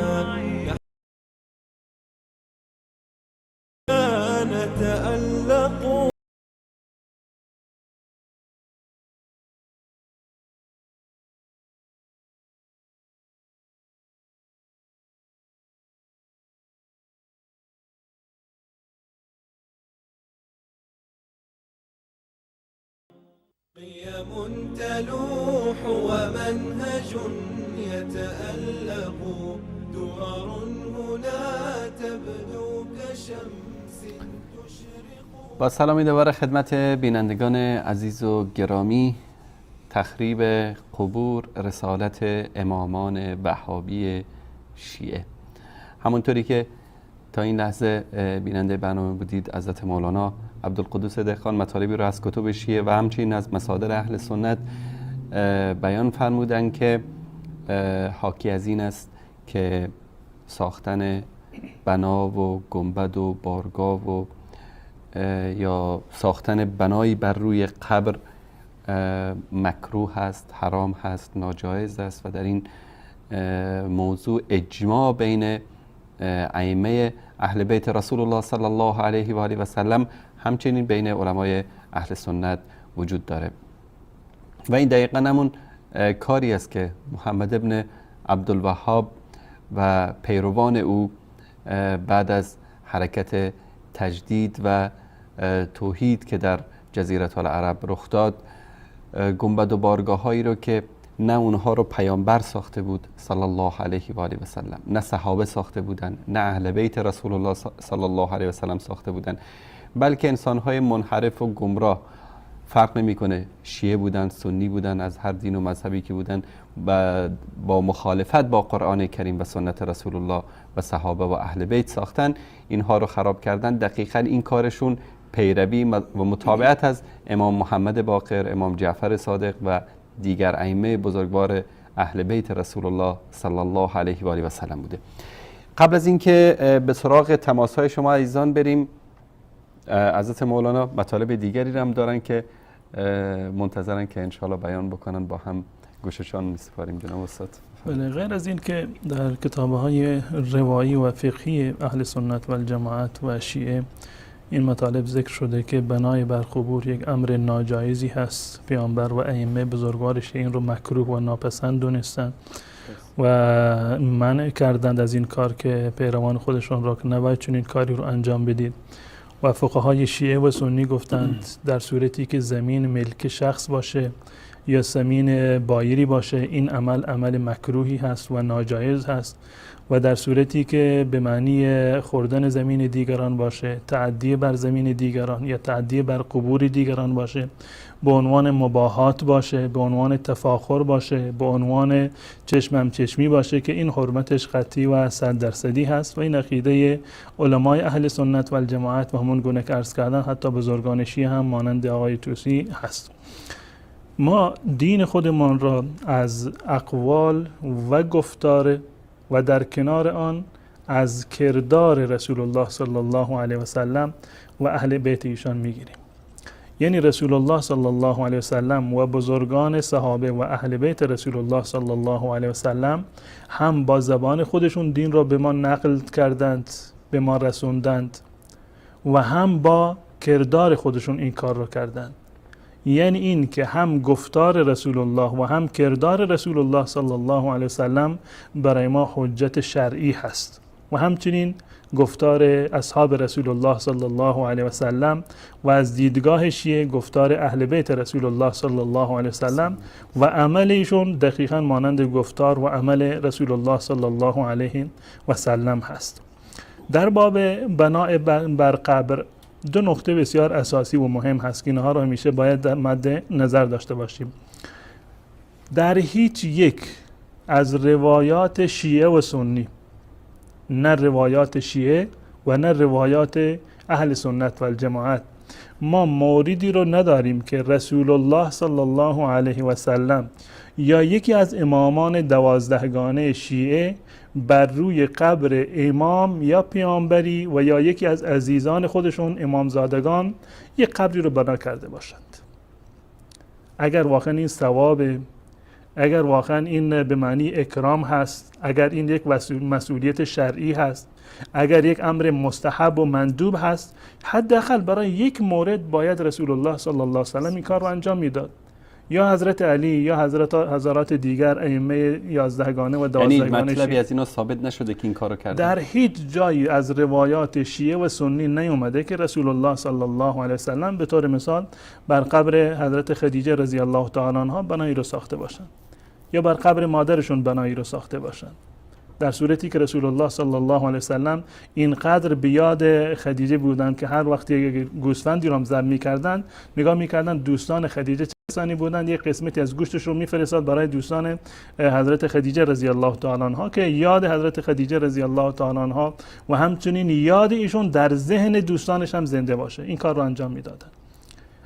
[SPEAKER 6] نتألق قيم تلوح ومنهج يتألق درر هنا تبدو كشمس تشرق.
[SPEAKER 2] با سلامی دوباره خدمت بینندگان عزیز و گرامی. تخریب قبور رسالت امامان وهابی شیعه. همونطوری که تا این لحظه بیننده برنامه بودید، حضرت مولانا عبدالقدوس دهقان مطالبی رو از کتب شیعه و همچنین از مصادر اهل سنت بیان فرمودن که حاکی از این است که ساختن بنا و گنبد و بارگاه و یا ساختن بنایی بر روی قبر مکروه است، حرام هست، ناجایز است و در این موضوع اجماع بین ائمه اهل بیت رسول الله صلی الله علیه و آله و سلم همچنین بین علمای اهل سنت وجود داره و این دقیقاً همون کاری است که محمد ابن عبدالوهاب و پیروان او بعد از حرکت تجدید و توحید که در جزیره العرب رخ داد، گنبد و بارگاه هایی رو که نه اونها رو پیامبر ساخته بود صلی الله علیه و آله و سلم، نه صحابه ساخته بودن، نه اهل بیت رسول الله صلی الله علیه و سلم ساخته بودن، بلکه انسان‌های منحرف و گمراه، فرق نمی‌کنه شیعه بودن، سنی بودن، از هر دین و مذهبی که بودن، با مخالفت با قرآن کریم و سنت رسول الله و صحابه و اهل بیت ساختن، اینها رو خراب کردن. دقیقاً این کارشون پیروی و متابعت از امام محمد باقر، امام جعفر صادق و دیگر ائمه بزرگوار اهل بیت رسول الله صلی الله علیه و آله و سلم بوده. قبل از اینکه به سراغ تماس‌های شما عزیزان بریم، حضرت مولانا مطالب دیگری هم دارن که منتظرن که انشاءالله بیان بکنن، با هم گوششان می‌سپاریم. جناب استاد.
[SPEAKER 3] بله، غیر از این که در کتاب‌های روایی و فقهی اهل سنت و الجماعت و شیعه این مطالب ذکر شده که بنای بر قبور یک امر ناجایزی هست. پیامبر و ائمه بزرگوار شیعه این رو مکروه و ناپسند دونستن و منع کردند از این کار که پیروان خودشون را که نباید چنین کاری رو انجام بدید. و فقهای شیعه و سنی گفتند در صورتی که زمین ملک شخص باشه یا زمین بایری باشه، این عمل مکروهی هست و ناجایز هست، و در صورتی که به معنی خوردن زمین دیگران باشه، تعدی بر زمین دیگران یا تعدی بر قبور دیگران باشه، به عنوان مباهات باشه، به عنوان تفاخر باشه، به عنوان چشمم چشمی باشه، که این حرمتش قطعی و 100% هست. و این عقیده علمای اهل سنت و الجماعت و همون گونه که عرض کردن حتی بزرگان شیعه هم مانند آقای طوسی هست. ما دین خودمان را از اقوال و گفتار و در کنار آن از کردار رسول الله صلی الله علیه و سلم و اهل بیت ایشان میگیریم. یعنی رسول الله صلی الله علیه و سلم و بزرگان صحابه و اهل بیت رسول الله صلی الله علیه و سلم هم با زبان خودشون دین را به ما نقل کردند، به ما رسوندند، و هم با کردار خودشون این کار را کردند. یعنی این که هم گفتار رسول الله و هم کردار رسول الله صلی الله علیه و سلم برای ما حجت شرعی هست، و همچنین گفتار اصحاب رسول الله صلی الله علیه و سلم و از دیدگاه شیعه گفتار اهل بیت رسول الله صلی الله علیه و سلم و عمل ایشون دقیقاً مانند گفتار و عمل رسول الله صلی الله علیه و سلم هست. در باب بناء بر قبر دو نکته بسیار اساسی و مهم هست که اینها رو همیشه باید در مد نظر داشته باشیم. در هیچ یک از روایات شیعه و سنی، نه روایات شیعه و نه روایات اهل سنت و الجماعت، ما موردی رو نداریم که رسول الله صلی الله علیه و سلم یا یکی از امامان 12گانه شیعه بر روی قبر امام یا پیامبری و یا یکی از عزیزان خودشون امامزادگان یک قبری رو بنا کرده باشند. اگر واقعا این ثواب، اگر واقعا این به معنی اکرام هست، اگر این یک مسئولیت شرعی هست، اگر یک امر مستحب و مندوب هست، حداقل برای یک مورد باید رسول الله صلی الله علیه و سلم این کار رو انجام میداد. یا حضرت علی یا حضرات دیگر ائمه 11گانه و 12گانه
[SPEAKER 2] یعنی مطلبی از اینا ثابت نشده که این کارو کردن؟
[SPEAKER 3] در هیچ جایی از روایات شیعه و سنی نیومده که رسول الله صلی الله علیه و سلم به طور مثال بر قبر حضرت خدیجه رضی الله تعالی عنها بنایی رو ساخته باشند یا بر قبر مادرشون بنایی رو ساخته باشند، در صورتی که رسول الله صلی الله علیه و سلم اینقدر به یاد خدیجه بودند که هر وقتی گوسفندی رو ذبح می‌کردند نگاه می‌کردند دوستان خدیجه چه کسانی بودند، یک قسمتی از گوشتش رو می‌فرستاد برای دوستان حضرت خدیجه رضی الله تعالی عنها که یاد حضرت خدیجه رضی الله تعالی عنها و همچنین یاد ایشون در ذهن دوستانش هم زنده باشه. این کار رو انجام می‌دادند.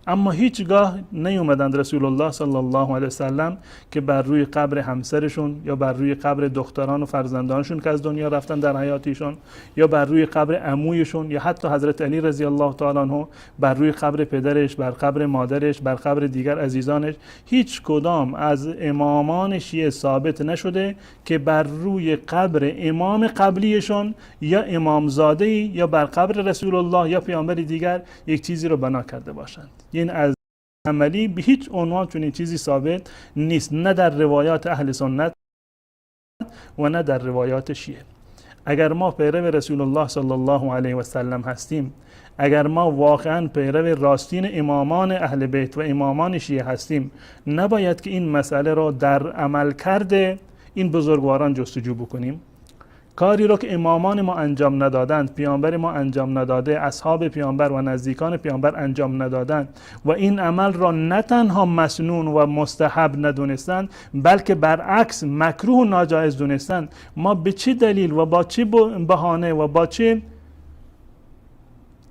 [SPEAKER 3] اما هیچگاه نیومدند رسول الله صلی الله علیه و سلم که بر روی قبر همسرشون یا بر روی قبر دختران و فرزندانشون که از دنیا رفتن در حیاتیشون یا بر روی قبر عمویشون یا حتی حضرت علی رضی الله تعالی عنه بر روی قبر پدرش، بر قبر مادرش، بر قبر دیگر عزیزانش، هیچ کدام از امامان شیعه ثابت نشده که بر روی قبر امام قبلیشون یا امامزاده یا بر قبر رسول الله یا پیامبر دیگر یک چیزی رو بنا کرده باشند. این از عملی به هیچ عنوان چنین چیزی ثابت نیست، نه در روایات اهل سنت و نه در روایات شیعه. اگر ما پیرو رسول الله صلی الله علیه و سلم هستیم، اگر ما واقعا پیرو راستین امامان اهل بیت و امامان شیعه هستیم، نباید که این مسئله را در عمل کرده این بزرگواران جستجو بکنیم. کاری رو که امامان ما انجام ندادند، پیامبر ما انجام نداده، اصحاب پیامبر و نزدیکان پیامبر انجام ندادند و این عمل را نه تنها مسنون و مستحب ندونستند بلکه برعکس مکروه و ناجایز دونستند، ما به چه دلیل و با چه بهانه و با چه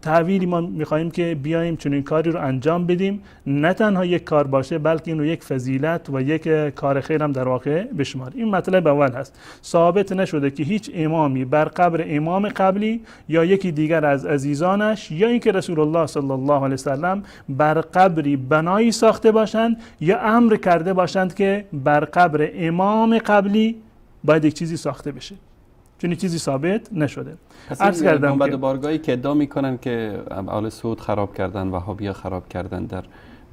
[SPEAKER 3] تحویلی ما میخواییم که بیاییم چون این کاری رو انجام بدیم؟ نه تنها یک کار باشه بلکه این رو یک فضیلت و یک کار خیر هم در واقع بشمار. این مطلب اول هست. ثابت نشده که هیچ امامی بر قبر امام قبلی یا یکی دیگر از عزیزانش یا اینکه رسول الله صلی الله علیه وسلم بر قبری بنایی ساخته باشند یا امر کرده باشند که بر قبر امام قبلی باید یک چیزی ساخته بشه. چون چیزی ثابت نشده.
[SPEAKER 2] عرض کردم گنبد بارگاهی که ادعا میکنن که آل سعود خراب کردن، وهابیا خراب کردن در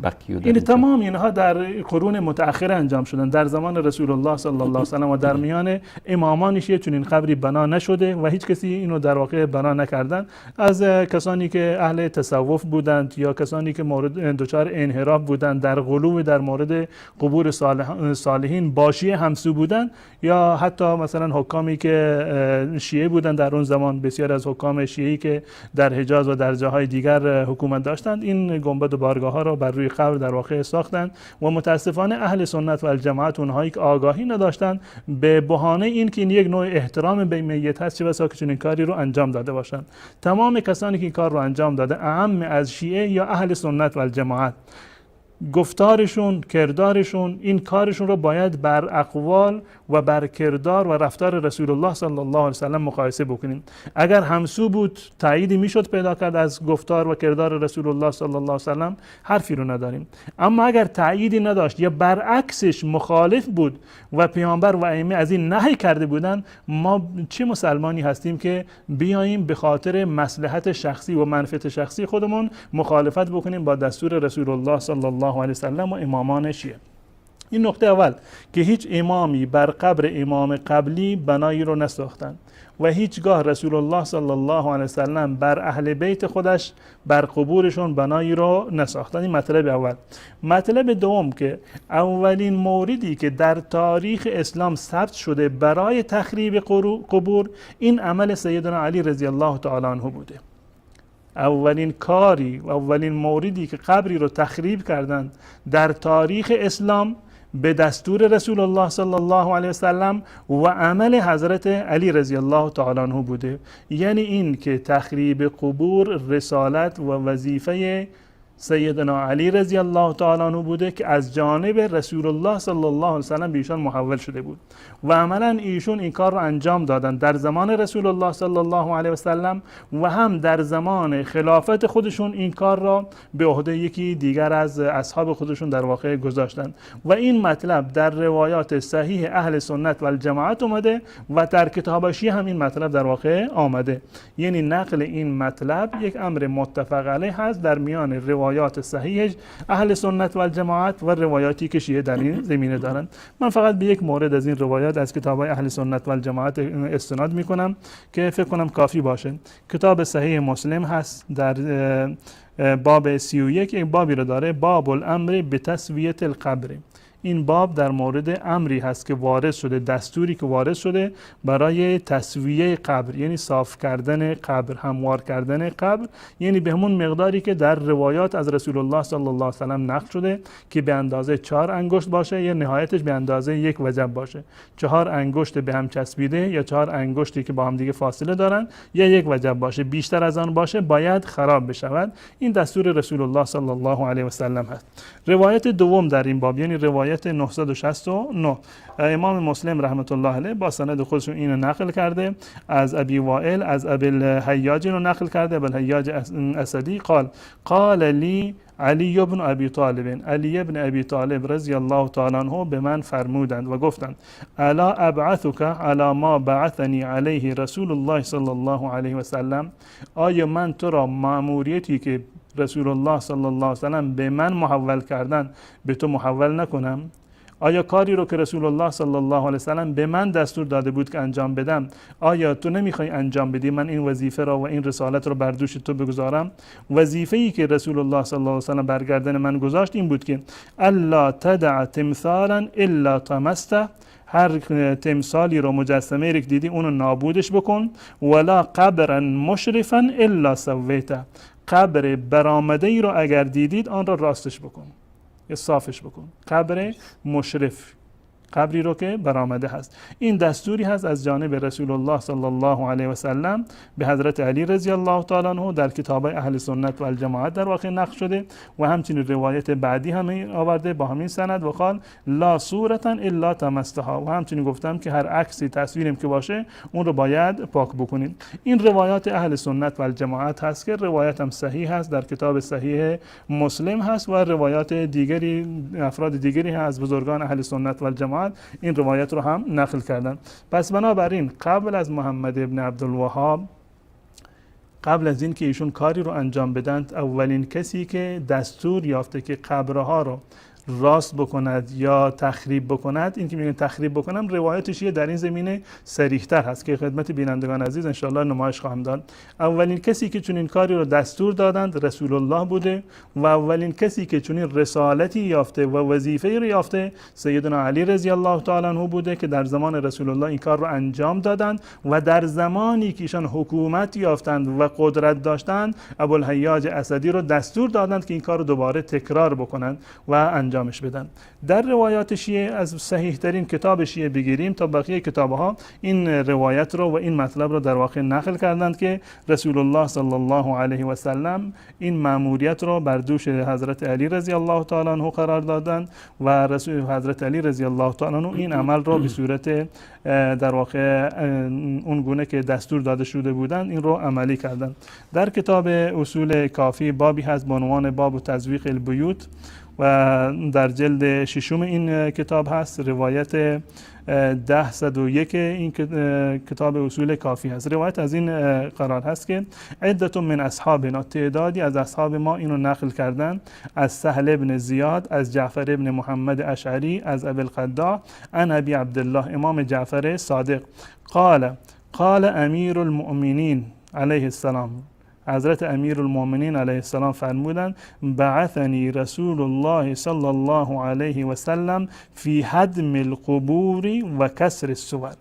[SPEAKER 2] بقیع و در
[SPEAKER 3] این تمام اینها در قرون متأخر انجام شدن. در زمان رسول الله صلی الله علیه و سلم و در میان امامان شیعه چون این قبری بنا نشده و هیچ کسی اینو در واقع بنا نکردن. از کسانی که اهل تصوف بودند یا کسانی که مورد دچار انحراف بودند در غلو در مورد قبور صالحین با شیعه همسو بودند، یا حتی مثلا حکامی که شیعه بودند در اون زمان، بسیار از حکام شیعی که در حجاز و در جاهای دیگر حکومت داشتند، این گنبد و بارگاه ها را بر روی قبر در واقع ساختند و متاسفانه اهل سنت و الجماعت اونهایی که آگاهی نداشتند به بهانه این که این یک نوع احترام به میت هست چه بسا که چنین کاری رو انجام داده باشند. تمام کسانی که این کار رو انجام داده اهم از شیعه یا اهل سنت و الجماعت، گفتارشون، کردارشون، این کارشون رو باید بر اقوال و بر کردار و رفتار رسول الله صلی الله علیه و سلم مقایسه بکنیم. اگر همسو بود تاییدی میشد پیدا کرد از گفتار و کردار رسول الله صلی الله علیه و سلم، حرفی رو نداریم. اما اگر تاییدی نداشت یا برعکسش مخالف بود و پیامبر و ائمه از این نهی کرده بودن، ما چه مسلمانی هستیم که بیاییم به خاطر مصلحت شخصی و منفعت شخصی خودمون مخالفت بکنیم با دستور رسول الله صلی الله علیه و سلم و امامان شیعه؟ این نکته اول که هیچ امامی بر قبر امام قبلی بنایی رو نساختند و هیچگاه رسول الله صلی الله علیه و سلم بر اهل بیت خودش بر قبورشون بنایی رو نساختند. این مطلب اول. مطلب دوم که اولین موردی که در تاریخ اسلام ثبت شده برای تخریب قبور این عمل سیدنا علی رضی الله تعالی عنه بوده. اولین کاری و اولین موردی که قبری رو تخریب کردند در تاریخ اسلام به دستور رسول الله صلی الله علیه وسلم و عمل حضرت علی رضی الله تعالی عنه بوده. یعنی این که تخریب قبور رسالت و وظیفه سیدنا علی رضی الله تعالی عنه بوده که از جانب رسول الله صلی الله علیه وسلم به ایشان محول شده بود و عملا ایشون این کار رو انجام دادن در زمان رسول الله صلی الله علیه وسلم و هم در زمان خلافت خودشون این کار را به عهده یکی دیگر از اصحاب خودشون در واقع گذاشتن و این مطلب در روایات صحیح اهل سنت و الجماعت اومده و در کتاب شیعه هم این مطلب در واقع آمده. یعنی نقل این مطلب یک امر متفق علیه هست در میان روایات صحیح اهل سنت و الجماعت و روایاتی که شیعه در این زمینه دارند. من فقط به یک مورد از این روایات از کتاب‌های اهل سنت و الجماعت استناد میکنم که فکر کنم کافی باشه. کتاب صحیح مسلم هست در باب 31 یک بابی رو داره، باب الامر به تسویه القبر. این باب در مورد امری هست که وارد شده، دستوری که وارد شده برای تسویه قبر، یعنی صاف کردن قبر، هموار کردن قبر، یعنی به همون مقداری که در روایات از رسول الله صلی الله علیه و سلم نقل شده که به اندازه 4 انگشت باشه یا نهایتش به اندازه 1 وجب باشه. 4 انگشت به هم چسبیده یا 4 انگشتی که با هم دیگه فاصله دارن یا 1 وجب باشه. بیشتر از آن باشه باید خراب بشود. این دستور رسول الله صلی الله علیه و سلم هست. روایت دوم در این باب یعنی روایت 969 امام مسلم رحمت الله علیه با سند خودشون اینو نقل کرده از ابی وائل، از ابی الحیاج اینو نقل کرده، ابی الحیاج اسدی قال لی علی بن ابی طالب، علی بن ابی طالب رضی الله تعالی عنه به من فرمودند و گفتند الا ابعثک علی ما بعثنی علیه رسول الله صلی الله علیه و سلم، آیا من تو را مأموریتی که رسول الله صلی الله علیه و سلم به من محول کردن به تو محول نکنم؟ آیا کاری رو که رسول الله صلی الله علیه و سلم به من دستور داده بود که انجام بدم آیا تو نمیخوای انجام بدی؟ من این وظیفه را و این رسالت رو بر دوش تو بگذارم. وظیفه‌ای که رسول الله صلی الله علیه و سلم بر گردن من گذاشت این بود که الا تدع تمثالا الا طمسته، هر تمثالی رو مجسمه رو دیدی اونو نابودش بکن، ولا قبرا مشرفا الا سویته، قبر برآمده ای رو اگر دیدید آن را راستش بکن یا صافش بکن. قبر مشرف، قبری رو که برآمده هست. این دستوری هست از جانب رسول الله صلی الله علیه و سلم به حضرت علی رضی الله تعالی عنه در کتاب اهل سنت و الجماعت در واقع نقل شده و همچنین روایت بعدی هم آورده با همین سند و قال لا صورتا الا تمستها، و همچنین گفتم که هر عکسی تصویریم که باشه اون رو باید پاک بکنید. این روایات اهل سنت و الجماعت هست که روایت هم صحیح هست، در کتاب صحیح مسلم هست و روایات دیگری افراد دیگری از بزرگان اهل سنت و الجماعت این روایت رو هم نقل کردن. پس بنابراین قبل از محمد ابن عبدالوهاب، قبل از این که ایشون کاری رو انجام بدند، اولین کسی که دستور یافته که قبرها رو راست بکند یا تخریب بکند، این که میگن تخریب بکنم روایتش در این زمینه صریح‌تر هست که خدمت بینندگان عزیز ان شاءالله نمایش خواهم داد. اولین کسی که چنین کاری رو دستور دادند رسول الله بوده و اولین کسی که چنین رسالتی یافته و وظیفه‌ای رو یافته سیدنا علی رضی الله تعالی عنه بوده که در زمان رسول الله این کار رو انجام دادند و در زمانی که ایشان حکومت یافتند و قدرت داشتند ابوالحیاج اسدی رو دستور دادند که این کار رو دوباره تکرار بکنند و انجامش بدن. در روایات شیعه از صحیح ترین کتاب شیعه بگیریم تا بقیه کتابها این روایت رو و این مطلب رو در واقع نقل کردند که رسول الله صلی الله علیه و سلم این مأموریت رو بر دوش حضرت علی رضی الله تعالی عنه قرار دادند و رسول حضرت علی رضی الله تعالی عنه این عمل رو به صورت در واقع اون گونه که دستور داده شده بودند این رو عملی کردند. در کتاب اصول کافی بابی هست با عنوان باب تزویق البیوت و در جلد ششم این کتاب هست روایت 1001 این کتاب اصول کافی هست. روایت از این قرار هست که عدت من اصحابنا، تعدادی از اصحاب ما اینو نقل کردن از سهل ابن زیاد، از جعفر ابن محمد اشعری، از ابی القداء عن ابی عبدالله امام جعفر صادق قال امیر المؤمنین علیه السلام، حضرت امیر المؤمنین علیه السلام فرمودند بعثنی رسول الله صلی الله علیه و سلم فی هدم القبور و کسر الصور،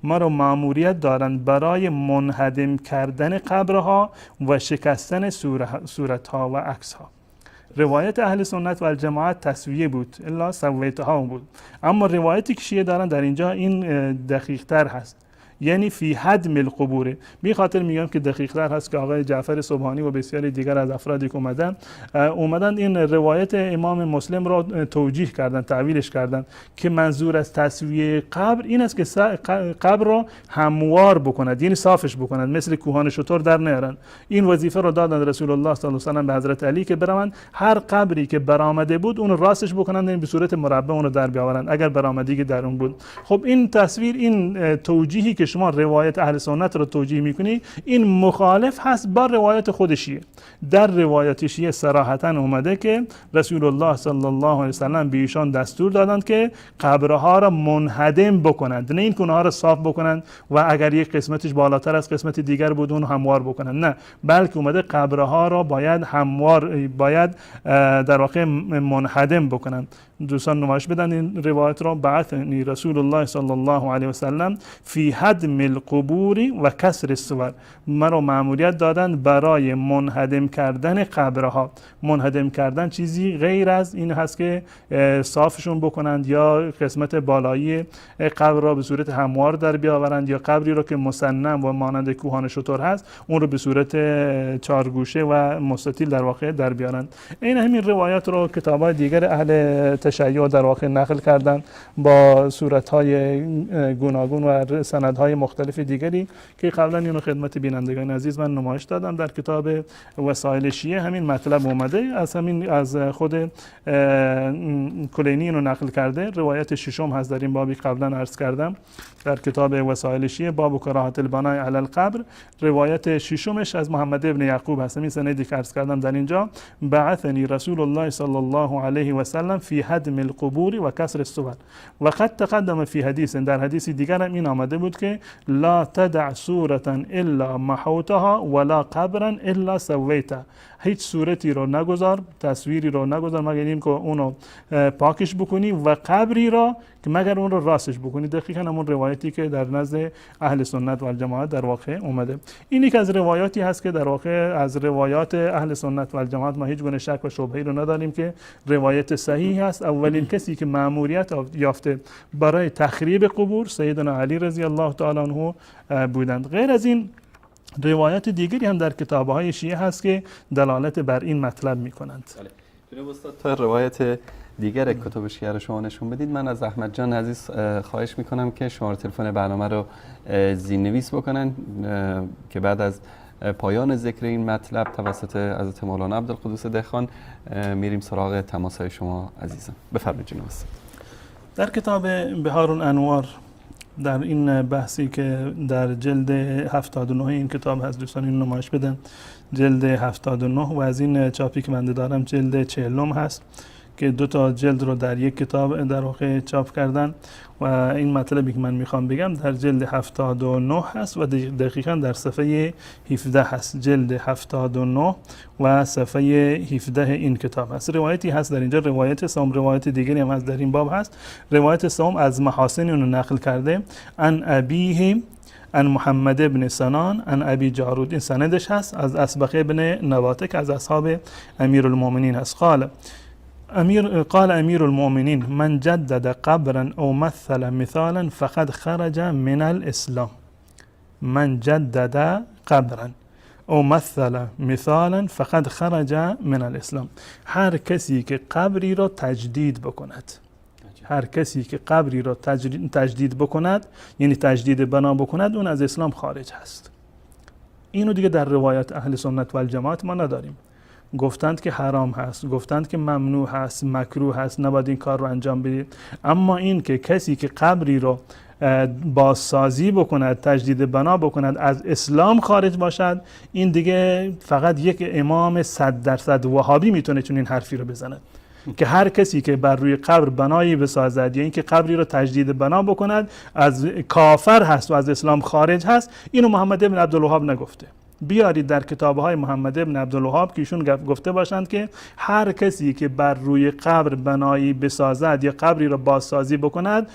[SPEAKER 3] ما رو مأموریت دارند برای منهدم کردن قبرها و شکستن صورتها و عکسها. روایت اهل سنت و الجماعت تسویه بود، الا سویتها بود. اما روایتی که شیعه دارن در اینجا این دقیق تر هست، یعنی فی هدم القبور. به خاطر میگم که دقیق تر هست که آقای جعفر سبحانی و بسیاری دیگر از افرادی که اومدن این روایت امام مسلم را توجیه کردن، تعویلش کردن که منظور از تسویه قبر این است که قبر را هموار بکند، یعنی صافش بکند، مثل کوهان شتر در نیارن. این وظیفه را دادن رسول الله صلی الله علیه و سلم به حضرت علی که بروند هر قبری که برآمده بود اون راستش بکنند، یعنی به صورت مربع اون رو در بیاورند اگر برآمدگی در اون بود. خب این تصویر، این توجیهی که شما روایت اهل سنت رو توجیه میکنی، این مخالف هست با روایت خود شیعه. در روایت شیعه صراحتا اومده که رسول الله صلی الله علیه و سلم به ایشان دستور دادند که قبرها را منهدم بکنند، نه این که اونها را صاف بکنند و اگر یک قسمتش بالاتر از قسمت دیگر بود اون هموار بکنند، نه، بلکه اومده قبرها را باید هموار، باید در واقع منهدم بکنند. دوستان نمایش بدن این روایت را. بعثنی رسول الله صلی الله علیه و سلم فی هدم القبور و کسر الصور. مرا مأموریت دادند برای منهدم کردن قبرها. منهدم کردن چیزی غیر از این هست که صافشون بکنند یا قسمت بالایی قبر را به صورت هموار در بیاورند، یا قبری را که مسنم و مانند کوهان شتر هست اون رو به صورت چارگوشه و مستطیل در واقع در بیارند. این همین روایات رو کتاب‌های دیگر اهل تشیع در واقع نقل کردن با صورت‌های گوناگون و سندهای مختلف دیگری که قبلا اینو خدمت بینندگان عزیز من نمایش دادم. در کتاب وسائل شیعه همین مطلب اومده، از خود کلینی اینو نقل کرده. روایت ششم هست در این بابی قبلا عرض کردم در کتاب وسائل شیعه، باب کراهت البناء علی القبر. روایت ششمش از محمد ابن یعقوب هست، همین سندی که عرض کردم در اینجا. بعثنی رسول الله صلی الله علیه و سلم فی هدم القبور و کسر الصور و قد تقدم فی حدیث. در حدیث دیگر هم این آمده بود که لا تدع صورة الا محوتها ولا قبرا الا سویته. هیچ صورتی رو نگذار، تصویری رو نگذار مگر این که اونو پاکش بکنی و قبری را که مگر اون رو راستش بکنی. دقیقاً همون روایتی که در نزد اهل سنت و الجماعت در واقع اومده. این یک از روایاتی هست که در واقع از روایات اهل سنت و الجماعت ما هیچ گونه شک و شبهه‌ای رو نداریم که روایت صحیح است. اولین کسی که مأموریت یافته برای تخریب قبور سیدنا علی رضی الله تعالی عنه بودند. غیر از این روایات دیگری هم در کتاب‌های شیعه هست که دلالت بر این مطلب می‌کنند.
[SPEAKER 2] جناب استاد تا روایت دیگر کتب شیعه رو شما نشون بدید، من از احمد جان عزیز خواهش می‌کنم که شماره تلفن برنامه رو زیرنویس بکنن که بعد از پایان ذکر این مطلب توسط حضرت مولانا عبدالقدوس دهخان میریم سراغ تماس‌های شما عزیزان. بفرمایید جناب استاد.
[SPEAKER 3] در کتاب بهار الانوار در این بحثی که در جلد 79 این کتاب هست، دوستان این نمایش بدن، جلد 79 و از این چاپی که من دارم جلد 40 هست که دو تا جلد رو در یک کتاب در واقع چاپ کردن و این مطلبی که من میخوام بگم در جلد 79 هست و دقیقاً در صفحه 17 هست. جلد 79 و صفحه 17 این کتاب هست. روایتی هست در اینجا، روایت سوم، روایت دیگری هم هست در این باب هست. روایت سوم از محاسن اون نقل کرده، ان ابیه ان محمد ابن سنان ان ابی جارود. این سندش هست از اسبق ابن نباتک از اصحاب امیر المؤمنین هست. قال امیر المؤمنین من جدد قبرا او مثل مثالا فقد خرج من الاسلام. من جدد قبرا او مثل مثالا فقد خرج من الاسلام. هر کسی که قبری را تجدید بکند، هر کسی که قبری را تجدید بکند یعنی تجدید بنا بکند، اون از اسلام خارج هست. اینو دیگه در روایات اهل سنت و الجماعت ما نداریم. گفتند که حرام هست، گفتند که ممنوع هست، مکروه هست، نباید این کار رو انجام بدید. اما این که کسی که قبری رو بازسازی بکند، تجدید بنا بکند، از اسلام خارج باشد، این دیگه فقط یک امام 100% وهابی میتونه چون این حرفی رو بزند که هر کسی که بر روی قبر بنایی بسازد یا اینکه قبری رو تجدید بنا بکند از کافر هست و از اسلام خارج هست. اینو محمد ابن عبدالوهاب نگفته. بیارید در کتاب‌های محمد ابن عبدالوهاب که ایشون گفته باشند که هر کسی که بر روی قبر بنایی بسازد یا قبری را بازسازی بکند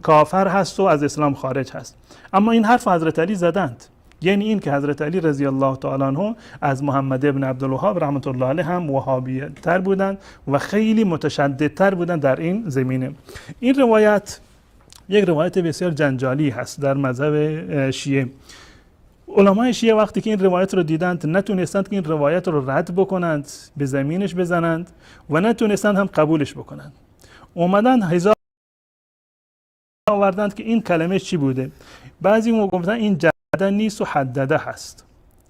[SPEAKER 3] کافر هست و از اسلام خارج هست. اما این حرف حضرت علی زدند. یعنی این که حضرت علی رضی الله تعالی عنه از محمد ابن عبدالوهاب رحمت الله علیه هم وهابی تر بودند و خیلی متشدد تر بودند در این زمینه. این روایت یک روایت بسیار جنجالی هست در مذهب شیعه. علمای شیعه وقتی که این روایت رو دیدند نتونستند که این روایت رو رد بکنند، به زمینش بزنند و نتونستند هم قبولش بکنند. اومدن هزار آوردند که این کلمه چی بوده. بعضی گفتن این جدده نیست و حدده هست.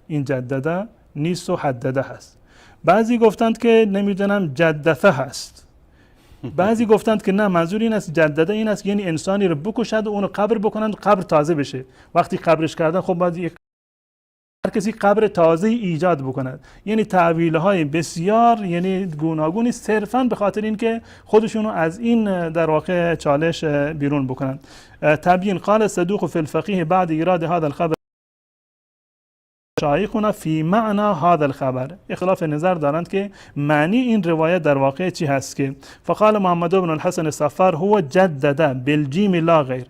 [SPEAKER 3] این جدده نیست و حدده هست. بعضی گفتند که نمیدونم جدده هست. بعضی گفتند که نه، منظور این است جدده این است یعنی انسانی رو بکشد و اونو قبر بکنند و قبر تازه بشه. وقتی قبرش کردن خب باید هر کسی قبر تازه ایجاد بکند. یعنی تعویل‌های بسیار یعنی گوناگونی صرفاً به خاطر اینکه خودشونو از این در واقع چالش بیرون بکنند. تبیین قال صدوق فی الفقیه بعد ایراد هذا الخبر شایخنا فی معنی هذا الخبر. اختلاف نظر دارند که معنی این روایت در واقع چی هست که فقال محمد بن الحسن الصفار هو جدده بالجیم لا غیر.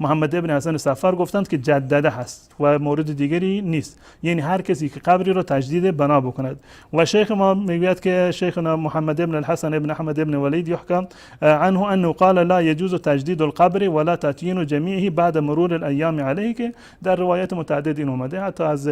[SPEAKER 3] محمد ابن حسن صفار گفتند که جدده هست و مورد دیگری نیست، یعنی هر کسی که قبری رو تجدید بنا بکند. و شیخ ما میگوید که شیخنا محمد ابن الحسن ابن احمد ابن ولید يحكم عنه انه قال لا يجوز تجدید القبر ولا تتیین جمیعه بعد مرور الایام علیه، که در روایت متعدد این اومده، حتی از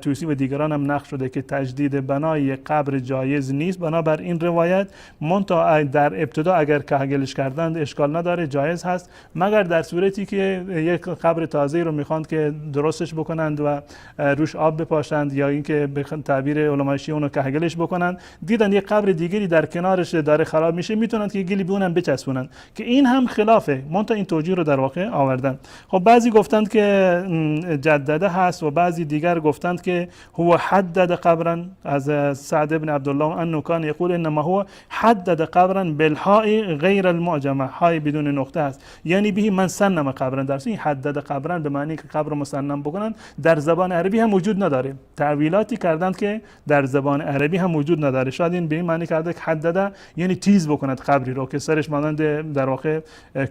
[SPEAKER 3] توسی و دیگران هم نقل شده که تجدید بنای قبر جایز نیست بنابر این روایت، منتها در ابتدا اگر کهگلش کردند اشکال نداره، جایز هست، مگر در صورتی که یک قبر تازه رو میخواند که درستش بکنند و روش آب بپاشند یا اینکه به تعبیر علمای شیعه اونو کهگلش بکنند، دیدن یک قبر دیگری در کنارش داره خراب میشه، میتونند که گلی به اونم بچسبونند، که این هم خلافه، منتها این توجیه رو در واقع آوردن. خب بعضی گفتند که جدده هست و بعضی دیگر گفتند که هو حدد قبرا، از سعد بن عبدالله انه کان یقول انما هو حدد قبرا بالحاء غیر المعجمه، های بدون نقطه هست، یعنی به من سنم قبرن. در این حدد قبرن به معنی که قبر مسنم بکنن در زبان عربی هم وجود نداره. تعویلاتی کردند که در زبان عربی هم وجود نداره. شاید این به این معنی کرده که حدده یعنی تیز بکند قبری رو که سرش مانند در واقع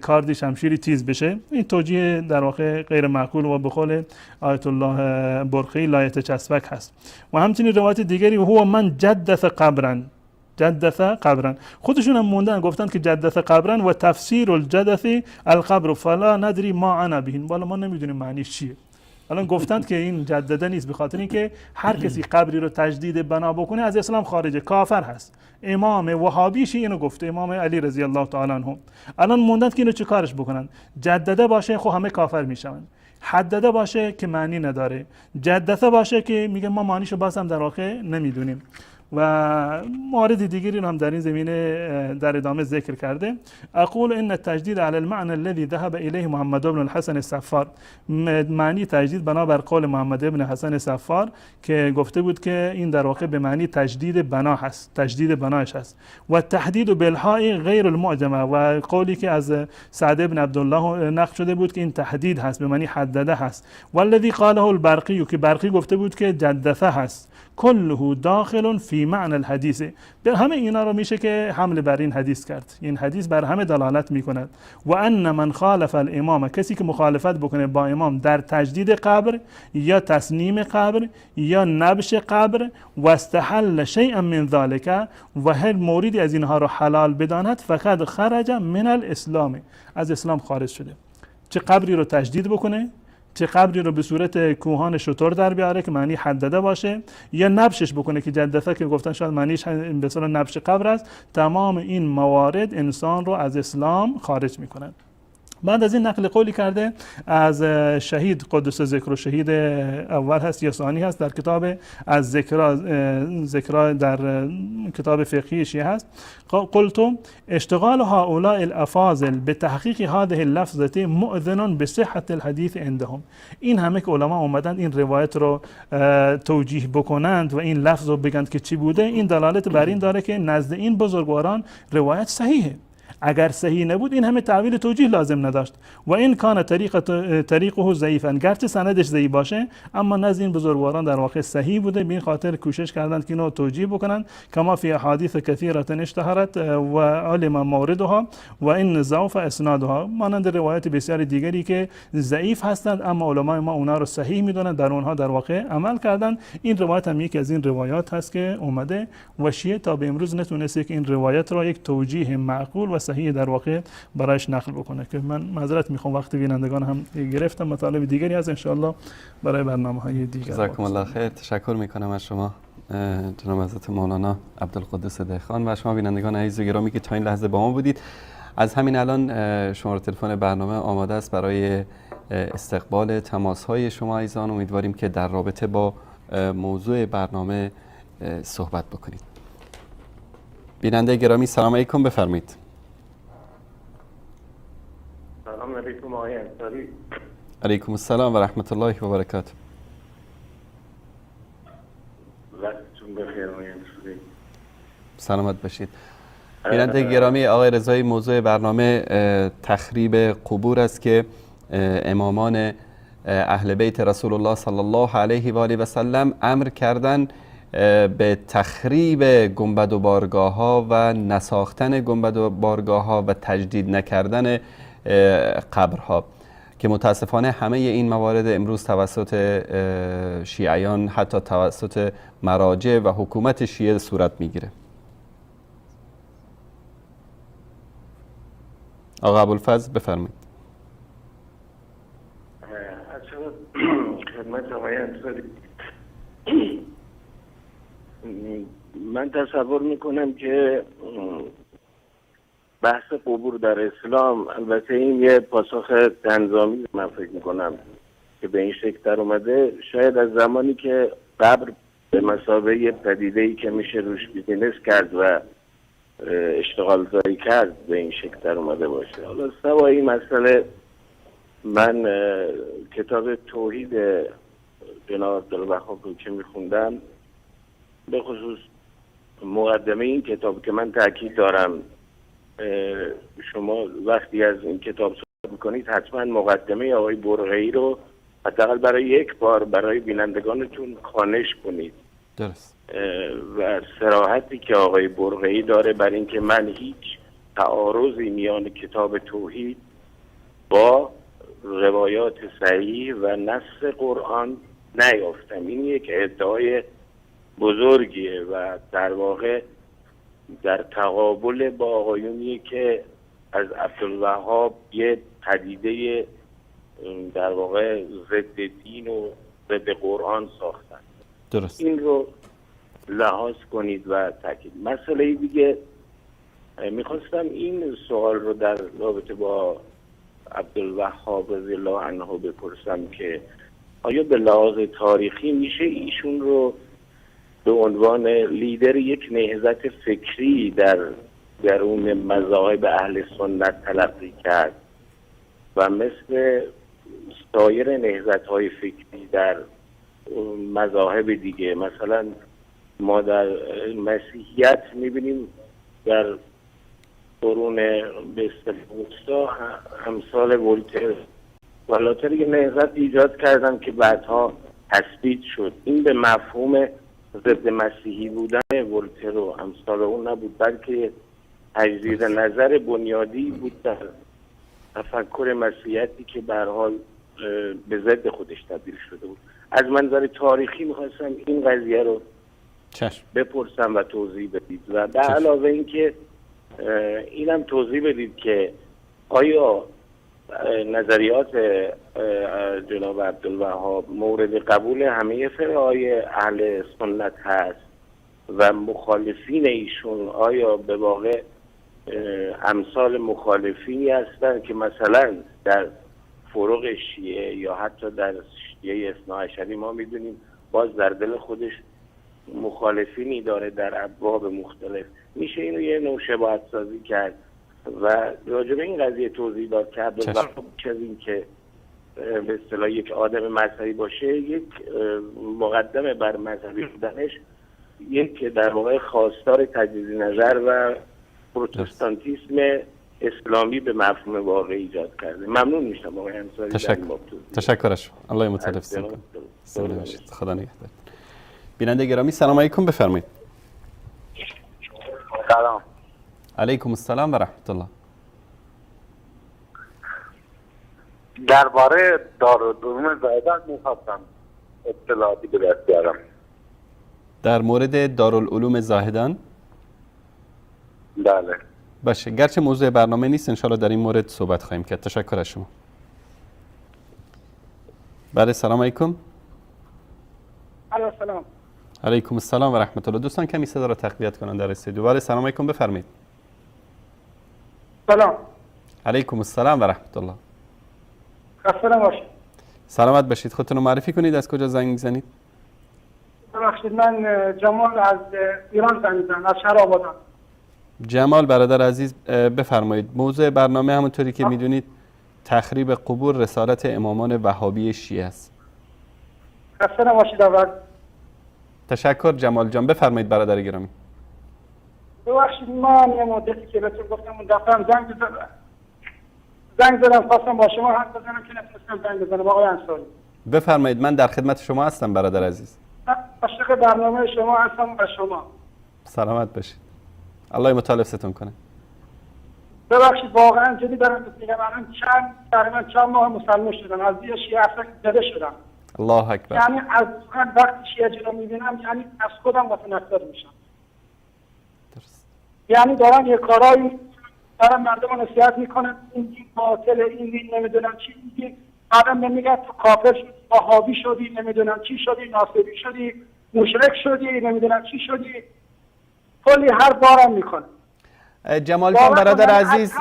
[SPEAKER 3] کاردی شمشیری تیز بشه. این توجیه در واقع غیر معقول و به قول آیت الله برقی لا یتچسبک هست. و همچنین روایت دیگری هو من جدث قبرن، جدث قبرا، خودشون هم موندن گفتن که جدث قبرا و تفسیر الجدث القبر فلا ندری ما انا بهین، والا ما نمیدونیم معنیش چیه. الان گفتند که این جدده نیست به خاطر اینکه هر کسی قبری رو تجدید بنا بکنه از اسلام خارجه، کافر هست. امام وهابیش اینو گفته، امام علی رضی الله تعالی عنه. الان موندند که اینو چه کارش بکنن؟ جدده باشه خب همه کافر میشن، حدده باشه که معنی نداره، جدثه باشه که میگه ما معنیشو بازم در واقع نمیدونیم. و موارد دیگری هم در این زمینه در ادامه ذکر کرده. اقول ان التجدید علی المعنى الذي ذهب الیه محمد بن الحسن الصفار، معنی تجدید بنابر قول محمد بن حسن الصفار که گفته بود که این در واقع به معنی تجدید بنا هست، تجدید بنایش هست. و تحدید بالحاء غیر المعجمه، و قولی که از سعد بن عبدالله نقل شده بود که این تحدید هست به معنی حدده هست. والذی قاله البرقی، که برقی گفته بود که جدثه هست، كله داخل فی معنی الحدیث. به همه اینا رو میشه که حمل بر این حدیث کرد. این حدیث بر همه دلالت میکند. و ان من خالف الامام، کسی که مخالفت بکنه با امام در تجدید قبر یا تسنیم قبر یا نبش قبر و استحل شیئا من ذلك، و هر موردی از اینها رو حلال بداند، فقد خرج من الاسلام، از اسلام خارج شده. چه قبری رو تجدید بکنه، چه قبری رو به صورت کوهان شتر در بیاره که معنی حدده باشه، یا نبشش بکنه که جدثه که گفتن شاید معنیش به صورت نبش قبر است، تمام این موارد انسان رو از اسلام خارج میکنند. بعد از این نقل قولی کرده از شهید قدس ذکر، شهید اول هست یا ثانی هست در کتاب از ذکرا در کتاب فقهی شیعه هست. قلت اشتغال هؤلاء الافاضل به تحقیق هذه اللفظه مؤذن بصحة الحديث عندهم. این همه که علما اومدند این روایت رو توجیه بکنند و این لفظ رو بگند که چی بوده، این دلالت بر این داره که نزد این بزرگواران روایت صحیحه. اگر صحیح نبود این همه تعویل توجیه لازم نداشت. و این کان طریقه ضعیفا، گرچه سندش ضعیف باشه اما نزد این بزرگواران در واقع صحیح بوده، به این خاطر کوشش کردند که اینو توجیه بکنن. کما فی احادیث کثیره اشتهرت و علم موردها و این ضعف اسنادها، مانند روایت بسیار دیگری که ضعیف هستند اما علمای ما اونا رو صحیح میدونن، در اونها در واقع عمل کردن. این روایت هم یکی از این روایات هست که اومده و شیعه تا به امروز نتونسته که این روایت را یک توجیه معقول و صحیح در واقع برایش نقل بکنه. که من معذرت میخوام وقت بینندگان هم گرفتم، مطالب دیگری از انشاءالله برای برنامه‌های دیگر.
[SPEAKER 2] جزاکم الله خیر. تشکر میکنم از شما جناب حضرت مولانا عبدالقدوس دهخان و شما بینندگان عزیز و گرامی که تا این لحظه با ما بودید. از همین الان شماره تلفن برنامه آماده است برای استقبال تماس‌های شما عزیزان. امیدواریم که در رابطه با موضوع برنامه صحبت بکنید. بیننده گرامی سلام علیکم، بفرمایید.
[SPEAKER 7] سلام علیکم آقای انصاری.
[SPEAKER 2] علیکم السلام و رحمت الله و برکاته.
[SPEAKER 7] وقتتون بخیر آقای انصاری.
[SPEAKER 2] سلامت باشید. بیننده گرامی، آقای رضایی، موضوع برنامه تخریب قبور است که امامان اهل بیت رسول الله صلی الله علیه و آله و سلم امر کردن به تخریب گنبد و بارگاه ها و نساختن گنبد و بارگاه ها و تجدید نکردن قبرها، که متاسفانه همه این موارد امروز توسط شیعیان حتی توسط مراجع و حکومت شیعه صورت میگیره. آقا ابوالفضل بفرمایید.
[SPEAKER 7] خدمت آقای انصاری، من تصور میکنم که بحث قبور در اسلام، البته این یه پاسخ تنظامی من فکر میکنم که به این شکل در اومده، شاید از زمانی که قبر به مثابه پدیده‌ای که میشه روش بیزینس کرد و اشتغال زایی کرد به این شکل در اومده باشه. حالا سوای این مسئله، من کتاب توحید جناب عبدالوهاب رو که میخوندم، به خصوص مقدمه این کتاب که من تاکید دارم شما وقتی از این کتاب صحبت میکنید حتما مقدمه آقای برقعی رو حداقل برای یک بار برای بینندگانتون خوانش کنید.
[SPEAKER 2] درست.
[SPEAKER 7] و صراحتی که آقای برقعی داره بر اینکه من هیچ تعارضی میان کتاب توحید با روایات صحیح و نص قرآن نیافتم. این یک ادعای بزرگیه و در واقع در تقابل با آقایونیه که از عبدالوهاب یه پدیده در واقع ضد دین و ضد قرآن ساختن.
[SPEAKER 2] درست.
[SPEAKER 7] این رو لحاظ کنید و تاکید. مسئله دیگه میخواستم این سوال رو در رابطه با عبدالوهاب رضی الله عنه بپرسم که آیا به لحاظ تاریخی میشه ایشون رو به عنوان لیدر یک نهضت فکری در درون مذاهب اهل سنت تلقی کرد و مثل سایر نهضت‌های فکری در مذاهب دیگه، مثلا ما در مسیحیت میبینیم در قرون به اصطلاح وسطی امثال ولتر و لاتر یه نهضت ایجاد کردن که بعدها تثبیت شد. این به مفهوم ضد مسیحی بودن ولتر و امثال اون نبود، بلکه تجدید نظر بنیادی بود در تفکر مسیحیتی که به هر حال به ضد خودش تبدیل شده بود. از منظر تاریخی میخواستم این قضیه رو بپرسم و توضیح بدید و به علاوه اینکه اینم توضیح بدید که آیا نظریات جناب عبدالوهاب مورد قبول همه فرقهای اهل سنت هست و مخالفین ایشون آیا به واقع امثال مخالفینی هستند که مثلا در فروق شیعه یا حتی در شیعه اثناعشری ما میدونیم باز در دل خودش مخالفینی داره در ابواب مختلف، میشه اینو یه نوع شباهت سازی کرد و راجع به این قضیه توضیح داد که عبدالوهاب که از این که به اصطلاح یک آدم مذهبی باشه، یک مقدمه بر مذهبی بودنش، یک در واقع خواستار تجدید نظر و پروتستانتیسم اسلامی به مفهوم واقع ایجاد کرده. ممنون میشم آقای انصاری.
[SPEAKER 2] تشکرش. الله مطلب سلام. خدا نگهدار. بیننده گرامی سلام علیکم، بفرمایید.
[SPEAKER 8] سلام.
[SPEAKER 2] علیکم السلام و رحمت الله.
[SPEAKER 8] درباره دارالعلوم زاهدان میخواستم اطلاعاتی به دست بیارم.
[SPEAKER 2] در مورد دارالعلوم زاهدان؟
[SPEAKER 8] بله.
[SPEAKER 2] باشه، گرچه موضوع برنامه نیست، انشالله در این مورد صحبت خواهیم کرد. تشکر از شما. بله سلام علیکم.
[SPEAKER 9] سلام.
[SPEAKER 2] علیکم السلام و رحمت الله. دوستان کمی صدا را تقویت کنند در استودیو. بله سلام علیکم، بفرمایید.
[SPEAKER 9] سلام.
[SPEAKER 2] علیکم السلام و رحمت الله.
[SPEAKER 9] خسته نباشید.
[SPEAKER 2] سلامت باشید. خودتون رو معرفی کنید، از کجا زنگ میزنید؟
[SPEAKER 9] ببخشید، من جمال از ایران زنگ میزنم، از شهر آبادان.
[SPEAKER 2] جمال برادر عزیز بفرمایید. موضوع برنامه همونطوری که میدونید تخریب قبور رسالت امامان وهابی شیعه است.
[SPEAKER 9] خسته نباشید. اول
[SPEAKER 2] تشکر جمال جان، بفرمایید برادر گرامی.
[SPEAKER 9] ببخشید، من یه مدتی که بهتون گفتم اون دفعه هم زنگ زدم خواستم با شما حرف بزنم که نتونستم زنگ بزنم. آقای انصاری
[SPEAKER 2] بفرمایید، من در خدمت شما هستم برادر عزیز.
[SPEAKER 9] عاشق برنامه شما هستم و شما.
[SPEAKER 2] سلامت باشید. الله مطالب ستون کنه.
[SPEAKER 9] ببخشید واقعا جدی دارم میگم، الان تقریبا چند ماه مسلمان شدم، از یه شیعه اصلا زده شدم.
[SPEAKER 2] الله اکبر.
[SPEAKER 9] یعنی از وقتی شیعه رو میبینم یعنی از خودم متنفر میشم.
[SPEAKER 2] درست.
[SPEAKER 9] یعنی دارن یه کارایی دارن مردم رو نصیحت میکنن، این دین باطله، این دین نمیدونم چی میگی، آدم نمیگه تو کافر شدی، وهابی شدی، نمیدونم چی شدی، ناصری شدی، مشرک شدی، نمیدونم چی شدی، کلی هر بارم میکنه.
[SPEAKER 2] جمال جان برادر عزیز،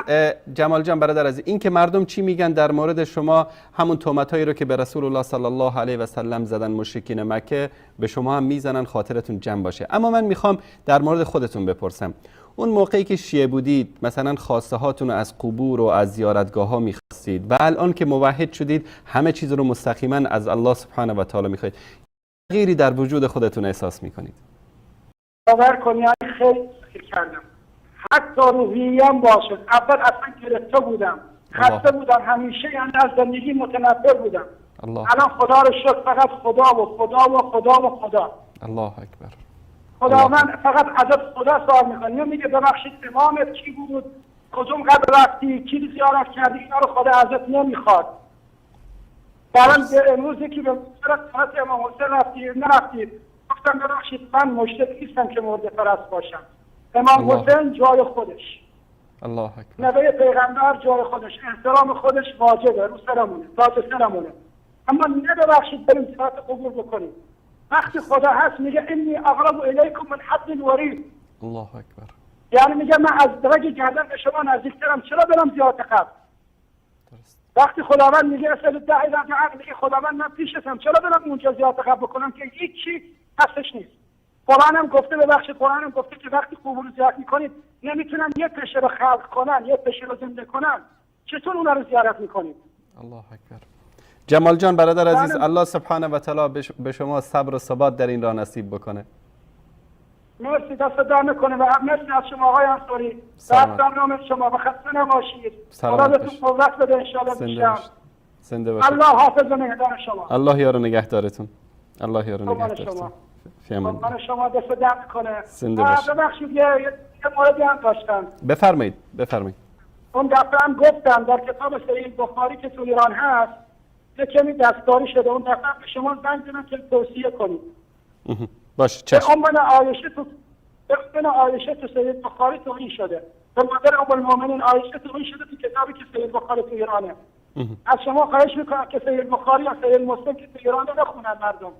[SPEAKER 2] جمال جان برادر عزیز، این که مردم چی میگن در مورد شما، همون تهمتایی رو که به رسول الله صلی الله علیه و سلم زدن مشرکین مکه به شما هم میزنن، خاطرتون جمع باشه. اما من میخوام در مورد خودتون بپرسم، اون موقعی که شیعه بودید مثلا خواسته هاتون رو از قبور و از زیارتگاه ها میخواستید و الان که موحد شدید همه چیز رو مستقیما از الله سبحانه و تعالی میخواید، غیری در وجود خودتون احساس میکنید؟
[SPEAKER 9] باور کنی خیلی فکر کردم، حتی روحیم باشد. اول اصلا گرفته بودم، خسته بودم همیشه، یعنی از زندگی متنفر بودم. الان خدا رو شکر، فقط خدا و خدا و خدا و خدا.
[SPEAKER 2] الله اکبر.
[SPEAKER 9] خدا من فقط ازت خدا سوال میکنم، میگه ببخشید امامت کی بود، کدوم قبر رفتی، کی زیارت کردی، اینا رو خدا ازت نمیخواد. الان امروزی که به سرت امام حسین رفتی نرفتی، گفتم ببخشید من مشرک نیستم که مرده پرست باشم. امام حسین جای خودش،
[SPEAKER 2] الله اکبر،
[SPEAKER 9] نبی پیغمبر جای خودش، احترام خودش واجبه، رو سرمونه، تاج سرمونه. اما نه ببخشید بریم زیارت قبور بکنیم. وقتی خدا هست میگه انی اقرب الیکم من حبل الورید.
[SPEAKER 2] الله اکبر.
[SPEAKER 9] یعنی میگه من از درج گردن به شما نزدیکترم، چرا برم زیارت قبر؟ وقتی خداوند میگه اسال الداعی اذا دعا، میگه خداوند من پیشتم، چرا برم اونجا زیارت قبر بکنم که هیچی هستش نیست. قرآن هم گفته، ببخشید قرآن هم گفته که وقتی قبور رو زیارت میکنید نمیتونن یه پشه رو خلق کنن، یه پشه رو زنده کنن، چطور اونا رو زیارت میکنید؟
[SPEAKER 2] الله اکبر. جمال جان برادر عزیز، الله سبحانه و تعالی به شما صبر و ثبات در این راه نصیب بکنه.
[SPEAKER 9] مرسی، دست در نکنه و مرسی از شما آقای انصاری. در برنامه شما و خسته نباشید. خدا بهتون قوت بده ان شاء الله بیشتر.
[SPEAKER 2] زنده باشید.
[SPEAKER 9] الله حافظ و نگهدار شما.
[SPEAKER 2] الله یار و نگهدارتون. الله یار و نگهدارتون.
[SPEAKER 9] من شما دست در کنه.
[SPEAKER 2] زنده باشید.
[SPEAKER 9] ببخشید یه موردی هم داشتم.
[SPEAKER 2] بفرمایید.
[SPEAKER 9] اون دفعه هم گفتم در کتاب صحیح بخاری که تو ایران هست یه کمی دستکاری شده، اون دفعه به شما زنگ زدم که توصیه کنید.
[SPEAKER 2] باشه چشم.
[SPEAKER 9] ام عایشه تو صحیح بخاری توهین شده. به مادر ام المؤمنین عایشه توهین شده تو کتابی که صحیح بخاری تو ایرانه. از شما خواهش میکنم که صحیح بخاری یا صحیح مسلم که تو ایران نخونن مردم.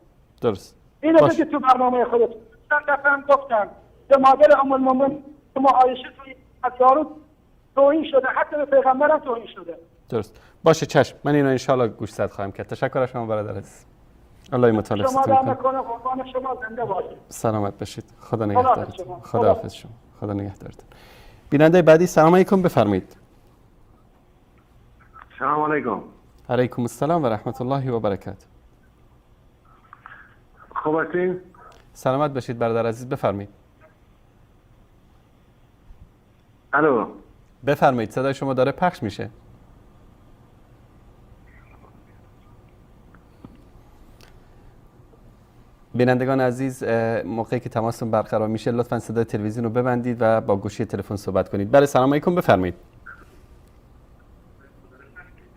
[SPEAKER 2] درست.
[SPEAKER 9] اینو بگید تو برنامه خودتون. چند دفعه هم گفتم به مادر ام المؤمنین ما عایشه از یارو توهین شده، حتی به پیغمبر هم توهین شده.
[SPEAKER 2] درست. باشه چشم، من اینو ان شاء الله گوشزد خواهم کرد. تشکر از شما برادر عزیز. الله مطالب ستون کنه.
[SPEAKER 9] شما زنده باشید.
[SPEAKER 2] سلامت باشید. خدا نگهدارتون. خدا حافظ شما. خدا نگهدارتون. بیننده بعدی سلام علیکم، بفرمایید.
[SPEAKER 8] سلام علیکم.
[SPEAKER 2] علیکم السلام و رحمت الله و برکاته.
[SPEAKER 8] خوب هستین؟
[SPEAKER 2] سلامت باشید برادر عزیز، بفرمایید.
[SPEAKER 8] الو.
[SPEAKER 2] بفرمایید، صدای شما داره پخش میشه. بینندگان عزیز، موقعی که تماستون برقرار میشه لطفاً صدای تلویزیون رو ببندید و با گوشی تلفن صحبت کنید. بله، سلام علیکم، بفرمایید.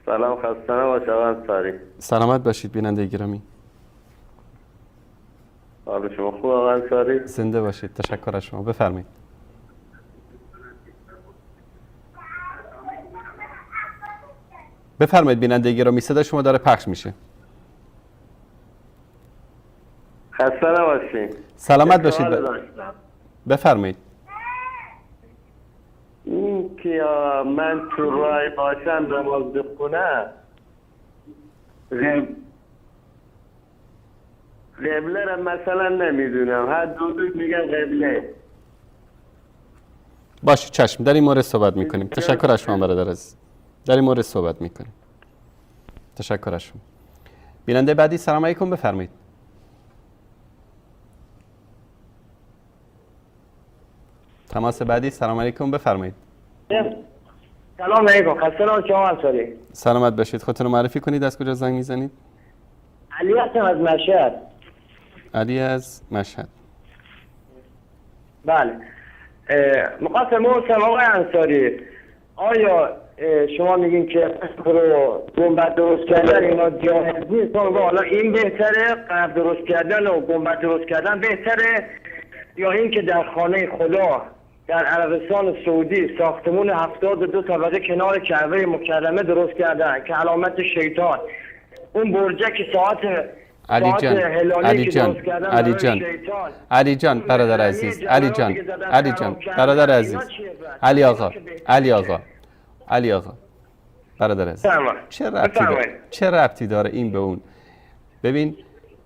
[SPEAKER 10] سلام، خسته نباشید آقا انصاری.
[SPEAKER 2] سلامت باشید بیننده گرامی.
[SPEAKER 10] حال شما خوب آقا انصاری؟
[SPEAKER 2] زنده باشید، تشکر از شما، بفرمایید. بفرمایید بیننده گرامی، صدای شما داره پخش میشه.
[SPEAKER 10] خسته نباشید.
[SPEAKER 2] سلامت باشید. بفرمایید.
[SPEAKER 10] این که من تو راه باشم نماز بخونم، قبله رو مثلا نمیدونم، هر دو میگم قبله.
[SPEAKER 2] باشه، چشم، در این مورد صحبت میکنیم. تشکر از شما برادر عزیز، در این مورد صحبت میکنیم. تشکر از شما. بیننده بعدی، سلام علیکم، بفرمایید. تماس بعدی، سلام علیکم، بفرمایید.
[SPEAKER 11] سلام علیکم، خسته نباشید شما انصاری.
[SPEAKER 2] سلامت باشید. خودتون رو معرفی کنید، از کجا زنگ میزنید؟
[SPEAKER 11] علی هستم از مشهد.
[SPEAKER 2] علی از مشهد.
[SPEAKER 11] بله. مقدم آقای انصاری، آیا شما میگین که رو گنبد درست کردن اینا جایز نیست؟ حالا این بهتره، قبر درست کردن و گنبد درست کردن بهتره، یا این که در خانه خدا در عربستان سعودی ساختمون 72 طبقه کنار کعبه مکرمه درست کردن که علامت شیطان، اون برجه که ساعت
[SPEAKER 2] علی جان برادر عزیز، علی جان برادر عزیز، علی آقا برادر عزیز، چه ربطی داره این به اون؟ ببین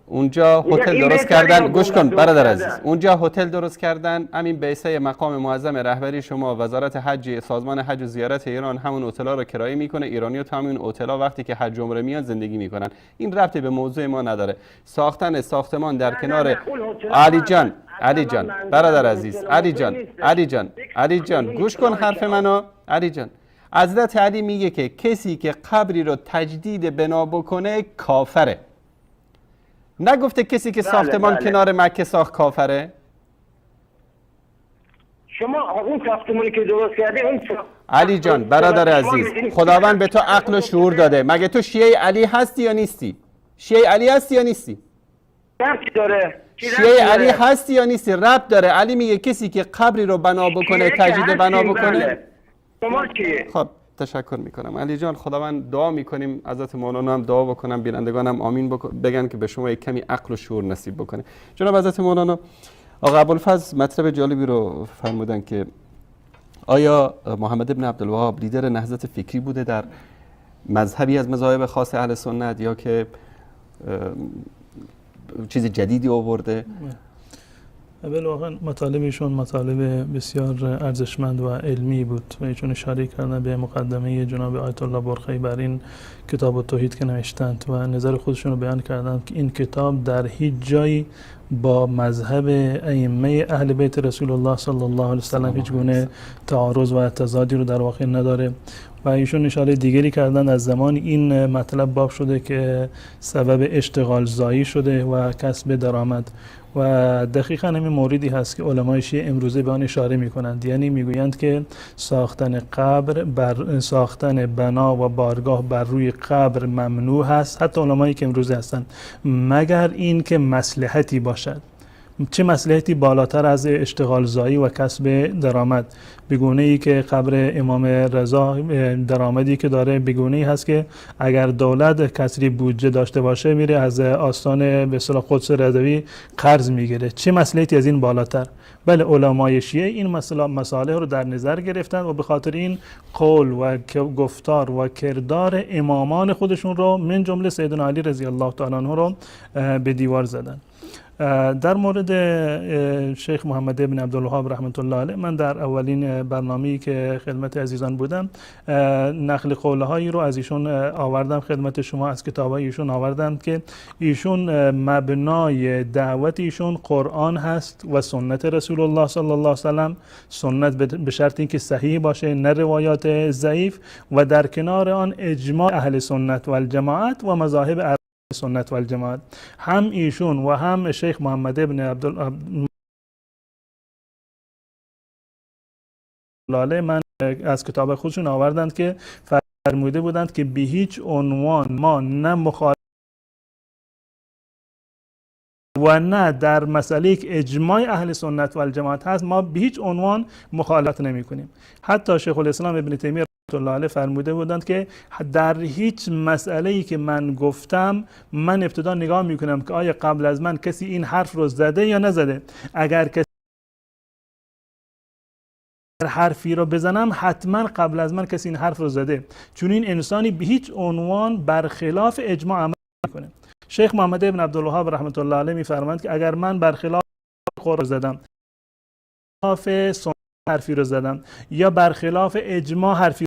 [SPEAKER 2] اونجا هتل درست کردن، گوش کن برادر عزیز، اونجا هتل درست کردن، همین بیسه مقام معظم رهبری شما، وزارت حج، سازمان حج و زیارت ایران همون هتل‌ها رو کرایه میکنه، ایرانی‌ها تو همین هتل‌ها وقتی که حج عمره میان زندگی میکنن. این ربطی به موضوع ما نداره. ساختن ساختمان در کنار علی جان برادر عزیز، علی جان گوش کن حرف منو. علی جان، حضرت علی میگه که کسی که قبری رو تجدید بنا بکنه کافره. نگفته کسی که ساختمان کنار مکه ساخت کافره؟
[SPEAKER 11] شما اون ساختمانی که درست کرده اون
[SPEAKER 2] علی جان برادر عزیز، خداوند به تو عقل و شعور داده. مگه تو شیعه علی هستی یا نیستی؟ شیعه علی هستی یا نیستی؟
[SPEAKER 11] ربطی داره.
[SPEAKER 2] شیعه علی هستی یا نیستی؟ ربط داره. علی میگه کسی که قبری رو بنا بکنه، تجدید بنا بکنه.
[SPEAKER 11] شما چیه؟
[SPEAKER 2] خب تشکر میکنم علی جان. خداوند دعا میکنیم حضرت مولانا هم دعا بکنم، بینندگانم آمین بگن که به شما یک کمی عقل و شعور نصیب بکنه. جناب حضرت مولانا، آقا ابوالفضل مطلب جالبی رو فرمودن که آیا محمد ابن عبدالوهاب لیدر نهضت فکری بوده در مذهبی از مذاهب خاص اهل سنت، یا که چیز جدیدی آورده؟
[SPEAKER 3] اول واقعا مطالب ایشون مطالب بسیار ارزشمند و علمی بود و ایشون اشاره کردن به مقدمه جناب آیت الله برخی بر این کتاب التوحید که نوشتند و نظر خودشون رو بیان کردند که این کتاب در هیچ جایی با مذهب ائمه اهل بیت رسول الله صلی الله علیه وسلم هیچ گونه تعارض و تضادی رو در واقع نداره. و ایشون اشاره دیگری کردن از زمان این مطلب باب شده که سبب اشتغال زایی شده و کسب درآمد، و دقیقاً همین موردی هست که علمای شیعه امروزه به آن اشاره می‌کنند. یعنی میگویند که ساختن قبر ساختن بنا و بارگاه بر روی قبر ممنوع هست، حتی علمایی که امروزه هستند، مگر این که مصلحتی باشد. چه مصلحتی بالاتر از اشتغال زایی و کسب درآمد؟ بگونه ای که قبر امام رضا درآمدی که داره بگونه ای هست که اگر دولت کسری بودجه داشته باشه میره از آستان به اصطلاح قدس رضوی قرض میگیره. چه مصلحتی از این بالاتر؟ بله، علمای شیعه این مصالح رو در نظر گرفتن و به خاطر این قول و گفتار و کردار امامان خودشون رو من جمله سیدنا علی رضی الله تعالی عنه رو به دیوار زدن. در مورد شیخ محمد ابن عبدالوهاب رحمت الله علیه، من در اولین برنامه‌ای که خدمت عزیزان بودم نقل قولهایی رو از ایشون آوردم خدمت شما، از کتابای ایشون آوردم که ایشون مبنای دعوت ایشون قرآن هست و سنت رسول الله صلی الله علیه و سلم، سنت به شرط اینکه صحیح باشه نه روایات ضعیف، و در کنار آن اجماع اهل سنت و الجماعت و مذاهب اهل سنت و الجماعت. هم ایشون و هم شیخ محمد ابن عبدالله من از کتاب خودشون آوردند که فرموده بودند که به هیچ عنوان ما نه مخالف و نه در مسئله که اجماع اهل سنت و الجماعت هست ما به هیچ عنوان مخالفت نمی کنیم. حتی شیخ الاسلام ابن تیمیه رحمة الله علیه فرموده بودند که در هیچ مسئله‌ای که من گفتم من ابتدا نگاه میکنم که آیا قبل از من کسی این حرف رو زده یا نزده. اگر کسی حرفی رو بزنم حتما قبل از من کسی این حرف رو زده، چون این انسانی به هیچ عنوان برخلاف اجماع عمل میکنه. شیخ محمد ابن عبدالوهاب رحمت الله علیه میفرمایند که اگر من برخلاف قرآن زدم، برخلاف سنت حرفی رو زدم یا برخلاف اجماع حرفی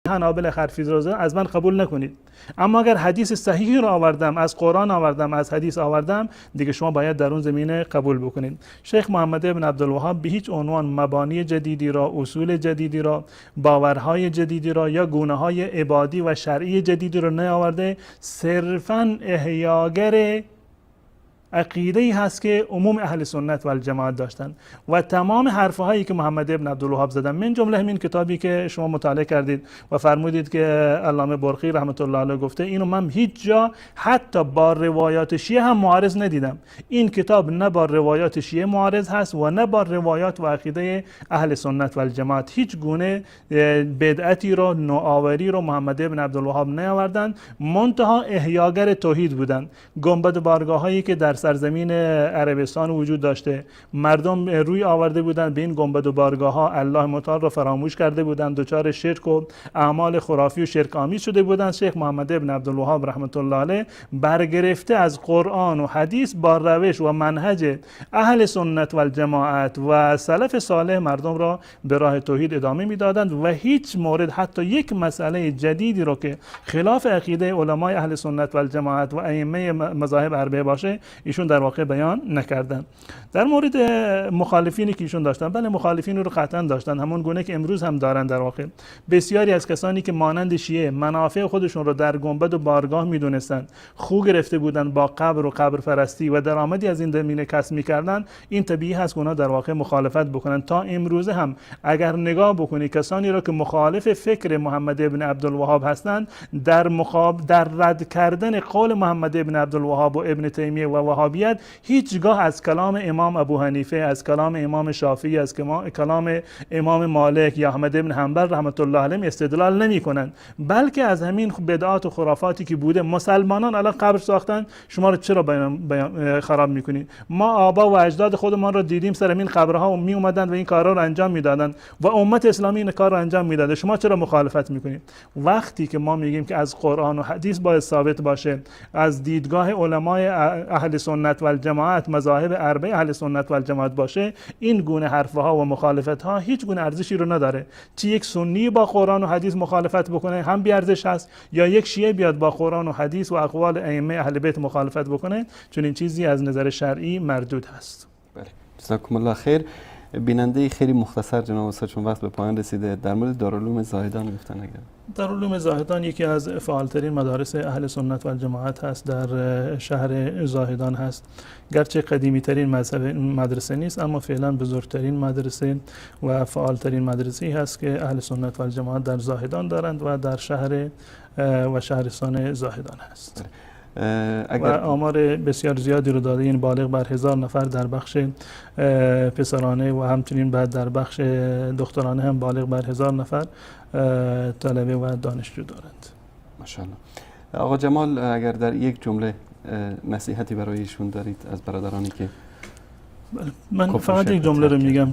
[SPEAKER 3] حنابل حرفی رو زدم، از من قبول نکنید. اما اگر حدیث صحیحی رو آوردم، از قرآن آوردم، از حدیث آوردم، دیگه شما باید در اون زمینه قبول بکنید. شیخ محمد ابن عبدالوهاب به هیچ عنوان مبانی جدیدی را، اصول جدیدی را، باورهای جدیدی را یا گونه‌های عبادی و شرعی جدیدی رو نیاورده، صرفاً احیاگر عقیده ای هست که عموم اهل سنت و الجماعت داشتن و تمام حرفهایی که محمد ابن عبدالوهاب زدن، من جمله همین کتابی که شما مطالعه کردید و فرمودید که علامه برقی رحمت الله علیه گفته، اینو من هیچ جا حتی با روایات شیعه هم معارض ندیدم. این کتاب نه با روایات شیعه معارض هست و نه با روایات و عقیده اهل سنت و الجماعت. هیچ گونه بدعتی رو، نوآوری رو محمد ابن عبدالوهاب نیاوردن، منتها احیاگر توحید بودن. گنبد بارگاهایی که در سرزمین عربستان وجود داشته، مردم روی آورده بودند به این گنبد و بارگاه ها، الله متعال را فراموش کرده بودند، دچار شرک و اعمال خرافی و شرک آمیز شده بودند. شیخ محمد ابن عبدالوهاب رحمت الله علیه برگرفته از قرآن و حدیث با روش و منهج اهل سنت و الجماعت و سلف صالح مردم را به راه توحید ادامه میدادند و هیچ مورد، حتی یک مسئله جدیدی رو که خلاف عقیده علمای اهل سنت و الجماعت و ائمه مذاهب اربعه باشه، ایشون در واقع بیان نکردن. در مورد مخالفینی که ایشون داشتن، بله مخالفین رو قطعا داشتن، همون گونه که امروز هم دارن. در واقع بسیاری از کسانی که مانند شیعه منافع خودشون رو در گنبد و بارگاه میدونستن، خو گرفته بودن با قبر و قبر پرستی و درآمدی از این زمینه کسب میکردن، این طبیعی هست که اونا در واقع مخالفت بکنن. تا امروز هم اگر نگاه بکنی کسانی رو که مخالف فکر محمد ابن عبدالوهاب هستند، در رد کردن قول محمد ابن عبدالوهاب و ابن تیمیه و وهابیت هیچگاه از کلام امام ابو حنیفه، از کلام امام شافعی، از کلام امام مالک یا احمد بن حنبل رحمت الله علیهم استدلال نمی کنند، بلکه از همین بدعات و خرافاتی که بوده. مسلمانان الان قبر ساختن، شما رو چرا خراب میکنید؟ ما آبا و اجداد خودمان رو دیدیم سر همین قبرها و می اومدن و این کارا رو انجام میدادن و امت اسلامی این کار رو انجام میداده، شما چرا مخالفت میکنید؟ وقتی که ما میگیم که از قرآن و حدیث باید ثابت باشه، از دیدگاه علمای اهل سنت و الجماعت، مذاهب اربعه اهل سنت و الجماعت باشه، این گونه حرفها و مخالفت ها هیچ گونه ارزشی رو نداره. چه یک سنی با قرآن و حدیث مخالفت بکنه هم بی ارزش هست، یا یک شیعه بیاد با قرآن و حدیث و اقوال ائمه اهل بیت مخالفت بکنه، چون این چیزی از نظر شرعی مردود هست.
[SPEAKER 2] بله، جزاکم الله خیر. بیننده خیلی مختصر جناب استاد، چون وقت به پایان رسیده، در مورد دارالعلوم زاهدان گفتن. اگر
[SPEAKER 3] دارالعلوم زاهدان یکی از فعالترین مدارس اهل سنت و الجماعت هست، در شهر زاهدان هست. گرچه قدیمی ترین مدرسه نیست، اما فعلا بزرگترین مدرسه و فعالترین مدرسه هست که اهل سنت و الجماعت در زاهدان دارند و در شهر و شهرستان زاهدان هست. و آمار بسیار زیادی رو داده، این بالغ بر 1000 نفر در بخش پسرانه و همچنین بعد در بخش دخترانه هم بالغ بر 1000 نفر طلبه و دانشجو دارند.
[SPEAKER 2] ماشاءالله. آقا جمال، اگر در یک جمله نصیحتی برای ایشون دارید از برادرانی که
[SPEAKER 3] من فقط یک جمله رو میگم،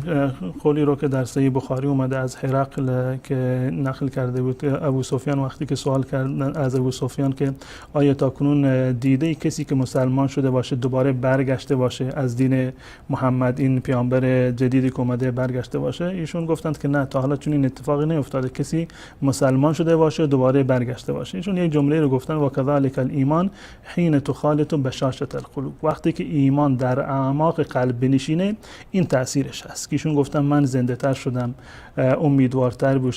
[SPEAKER 3] قولی رو که در صحیح بخاری اومده از هرقل که نقل کرده بود ابو سفیان وقتی که سوال کردن از ابو سفیان که آیا تاکنون دیده کسی که مسلمان شده باشه دوباره برگشته باشه از دین محمد، این پیامبر جدیدی که اومده برگشته باشه؟ ایشون گفتند که نه، تا حالا چون این اتفاقی نیفتاده کسی مسلمان شده باشه دوباره برگشته باشه. ایشون یک جمله رو گفتن و کذالک الایمان حین تخالط بشاشة القلوب، وقتی که ایمان در اعماق قلب بنشینه این تاثیرش هست. که ایشون گفتن من زنده تر شدم، امیدوارتر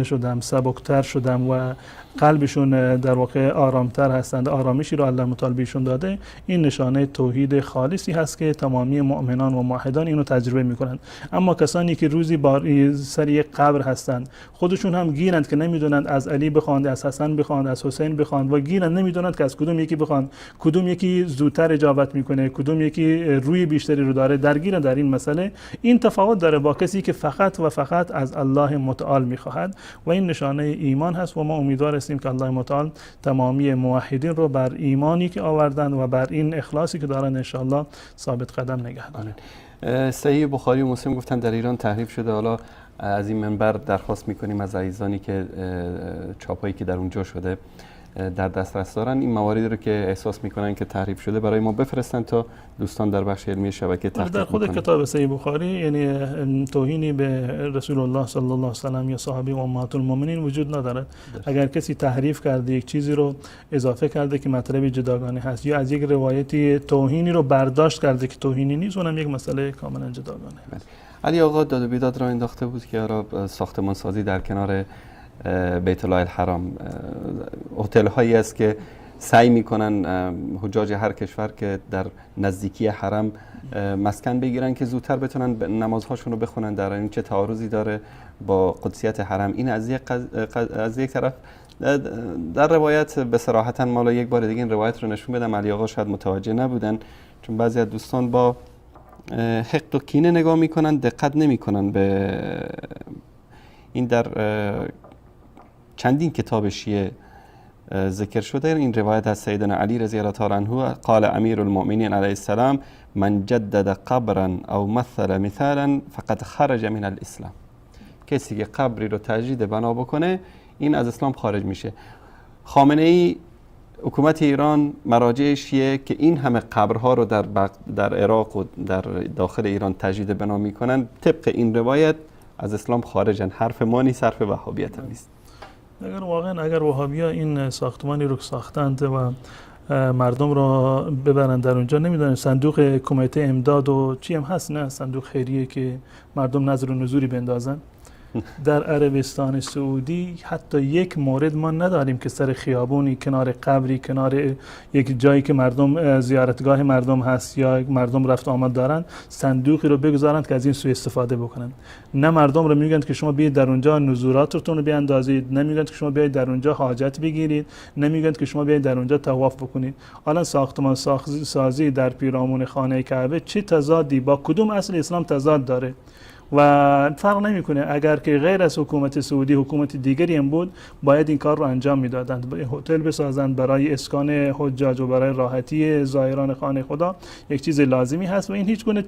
[SPEAKER 3] شدم، سبکتر شدم و قلبشون در واقع آرامتر هستند. آرامشی رو الله متعال بهشون داده. این نشانه توحید خالصی هست که تمامی مؤمنان و موحدان اینو تجربه میکنند. اما کسانی که روزی سر یک قبر هستند خودشون هم گیرند که نمیدونند از علی بخواند، از حسن بخواند، از حسین بخواند و گیرند نمیدونند که از کدوم یکی بخواند، کدوم یکی زودتر اجابت میکنه، کدوم یکی روی بیشتری رو داره، درگیرند در این مسئله. این تفاوت داره با کسی که فقط و فقط از الله متعال میخواهد و این نشانه ایمان هست و ما امیدوار هستیم که الله متعال تمامی موحدین رو بر ایمانی که آوردن و بر این اخلاصی که دارن انشاءالله ثابت قدم نگه دارن.
[SPEAKER 2] صحیح بخاری و مسلم گفتن در ایران تحریف شده. حالا از این منبر درخواست میکنیم از عزیزانی که چاپایی که در اونجا شده در دسترس دارن این مواردی رو که احساس میکنن که تحریف شده برای ما بفرستن تا دوستان در بخش علمی شبکه تحقیق
[SPEAKER 3] در خود
[SPEAKER 2] میکنن.
[SPEAKER 3] کتاب صحیح بخاری یعنی توهینی به رسول الله صلی الله علیه و سلم یا صحابه و امهات المؤمنین وجود ندارد. اگر کسی تحریف کرده، یک چیزی رو اضافه کرده که مطلب جداگانه هست یا از یک روایتی توهینی رو برداشت کرده که توهینی نیست، اونم یک مسئله کاملا جداگانه.
[SPEAKER 2] علی آقا داد و بیداد را انداخته بود که ساختمان سازی در کنار بیت الله الحرام، هتل هایی است که سعی میکنن حجاج هر کشور که در نزدیکی حرم مسکن بگیرن که زودتر بتونن نمازهاشون رو بخونن. در این چه تعارضی داره با قدسیت حرم؟ این از یک طرف در روایت به صراحت مالا یک بار دیگه این روایت رو نشون بدم، علی آقا شاید متوجه نبودن چون بعضی از دوستان با حقد و کینه نگاه میکنن، دقت نمیکنن به این. در چندین کتاب شیعه ذکر شده این روایت از سیدنا علی رضی الله تعالی عنه قال امیر المؤمنین علیه السلام من جدد قبرا او مثل مثالا فقد خرج من الاسلام. کسی که قبری رو تجدید بنا بکنه این از اسلام خارج میشه. خامنه ای حکومت ایران مراجع شیعه که این همه قبرها رو در عراق و در داخل ایران تجدید بنا میکنن طبق این روایت از اسلام خارجن. حرف ما نیست، حرف وهابیت هم نیست.
[SPEAKER 3] اگر وهابی‌ها این ساختمانی رو ساختند و مردم را ببرند در اونجا، نمیدونم صندوق کمیته امداد و چی هم هست، نه صندوق خیریه که مردم نظر و نذوری بندازن. در عربستان سعودی حتی یک مورد ما نداریم که سر خیابونی، کنار قبری، کنار یک جایی که مردم زیارتگاه مردم هست یا مردم رفت آمد دارن صندوقی رو بگذارند که از این سوء استفاده بکنن. نه مردم رو میگن که شما بیاید در اونجا نذوراتتون رو بیاندازید، نمیگن که شما بیاید در اونجا حاجت بگیرید، نمیگن که شما بیاید در اونجا طواف بکنید. حالا ساختمان سازی در پیرامون خانه کعبه چه تضادی با کدوم اصل اسلام تضاد داره؟ و فرق نمیکنه. اگر که غیر از حکومت سعودی حکومت دیگری هم بود باید این کار رو انجام میدادند، هتل بسازند برای اسکان حجاج و برای راحتی زائران خانه خدا. یک چیز لازمی هست و این هیچ گونه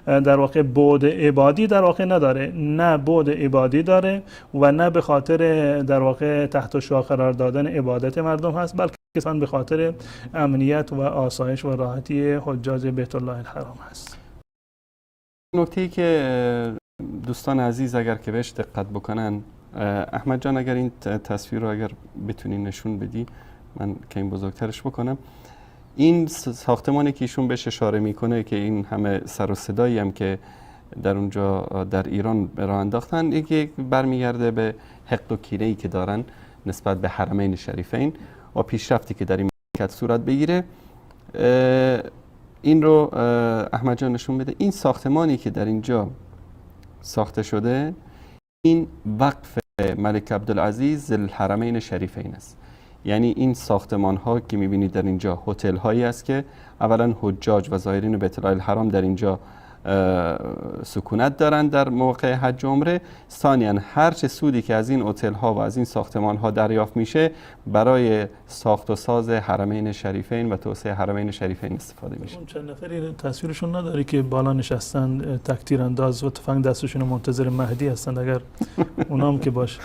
[SPEAKER 3] در واقع بعد عبادی در واقع نداره، نه بعد عبادی داره و نه به خاطر در واقع تحت شعاع قرار دادن عبادت مردم هست، بلکه کسان به خاطر امنیت و آسایش و راحتی حجاج بیت الله الحرام هست.
[SPEAKER 2] نکته‌ای که دوستان عزیز اگر که بهش دقت بکنن، احمد جان اگر این تصویر رو اگر بتونی نشون بدی من که این بزرگترش بکنم، این ساختمانی که ایشون بهش اشاره میکنه که این همه سر و صدایی هم که در اونجا در ایران راه انداختن یکی برمیگرده به حقد و کینه‌ای که دارن نسبت به حرمین شریفین و پیشرفتی که در این مملکت صورت بگیره. این رو احمد جان نشون بده. این ساختمانی که در اینجا ساخته شده این وقف ملک عبدالعزیز ذوالحرمین شریفین است. یعنی این ساختمان ها که میبینید در اینجا هتل هایی است که اولا حجاج و زائرین بیت الله الحرام در اینجا سکونت دارند در موقع حج و عمره. ثانیاً هر چه سودی که از این هتل ها و از این ساختمان ها دریافت میشه برای ساخت و ساز حرمین شریفین و توسعه حرمین شریفین استفاده میشه.
[SPEAKER 3] اون چند نفری تصویرشون نداری که بالا نشستن تکتیر انداز و تفنگ دستشون منتظر مهدی هستند، اگر اونام که باشه.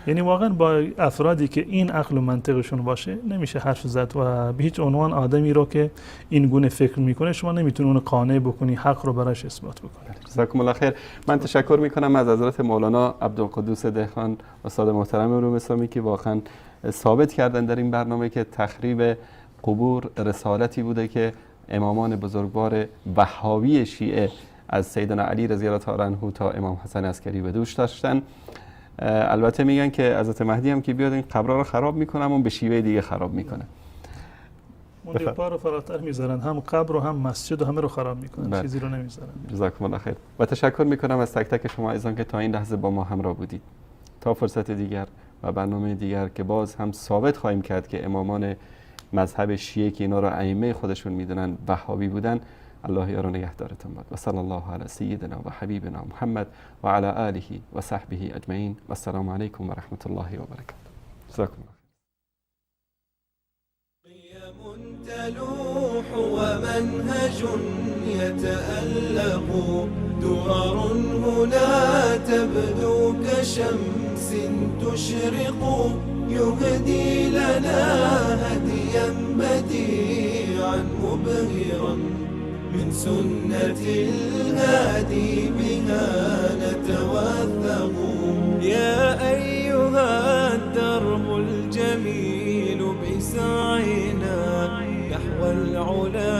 [SPEAKER 3] یعنی واقعا با افرادی که این عقل و منطقشون باشه نمیشه حرف زد و به هیچ عنوان آدمی رو که این گونه فکر میکنه شما نمیتونی اون قانع بکنی، حق رو براش اثبات بکنی.
[SPEAKER 2] جزاکم الله خیر. من تشکر میکنم از حضرت مولانا عبدالقدوس دهقان استاد محترم علوم اسلامی که واقعا ثابت کردن در این برنامه که تخریب قبور رسالتی بوده که امامان بزرگوار وهابی شیعه از سیدنا علی رضی الله تعالی عنه تا امام حسن عسکری به دوش داشتن. البته میگن که حضرت مهدی هم که بیاد این قبرها رو خراب میکنه، اون به شیوه دیگه خراب میکنه.
[SPEAKER 3] اون دو پا رو فراتر میذارن، هم قبر و هم مسجد و همه رو خراب میکنن، چیزی رو نمیذارن.
[SPEAKER 2] جزاکم الله خیر و تشکر میکنم از تک تک شما عزیزان که تا این لحظه با ما همراه بودید. تا فرصت دیگر و برنامه دیگر که باز هم ثابت خواهیم کرد که امامان مذهب شیعه که اینا رو ائمه خودشون میدونن وهابی بودن. الله یار و نگهدارتون باد و صلی الله علی سیدنا و حبیبنا محمد و علی آله و صحبه اجمعین و السلام علیکم و رحمت الله و برکاته. جزاکم الله.
[SPEAKER 6] تلوح ومنهج يتألق درر هنا تبدو كشمس تشرق يهدي لنا هديا بديعا مبهرا من سنة الهادي بها نتوثق. يا أيها الدرب الجميل بسعينا نحو العلا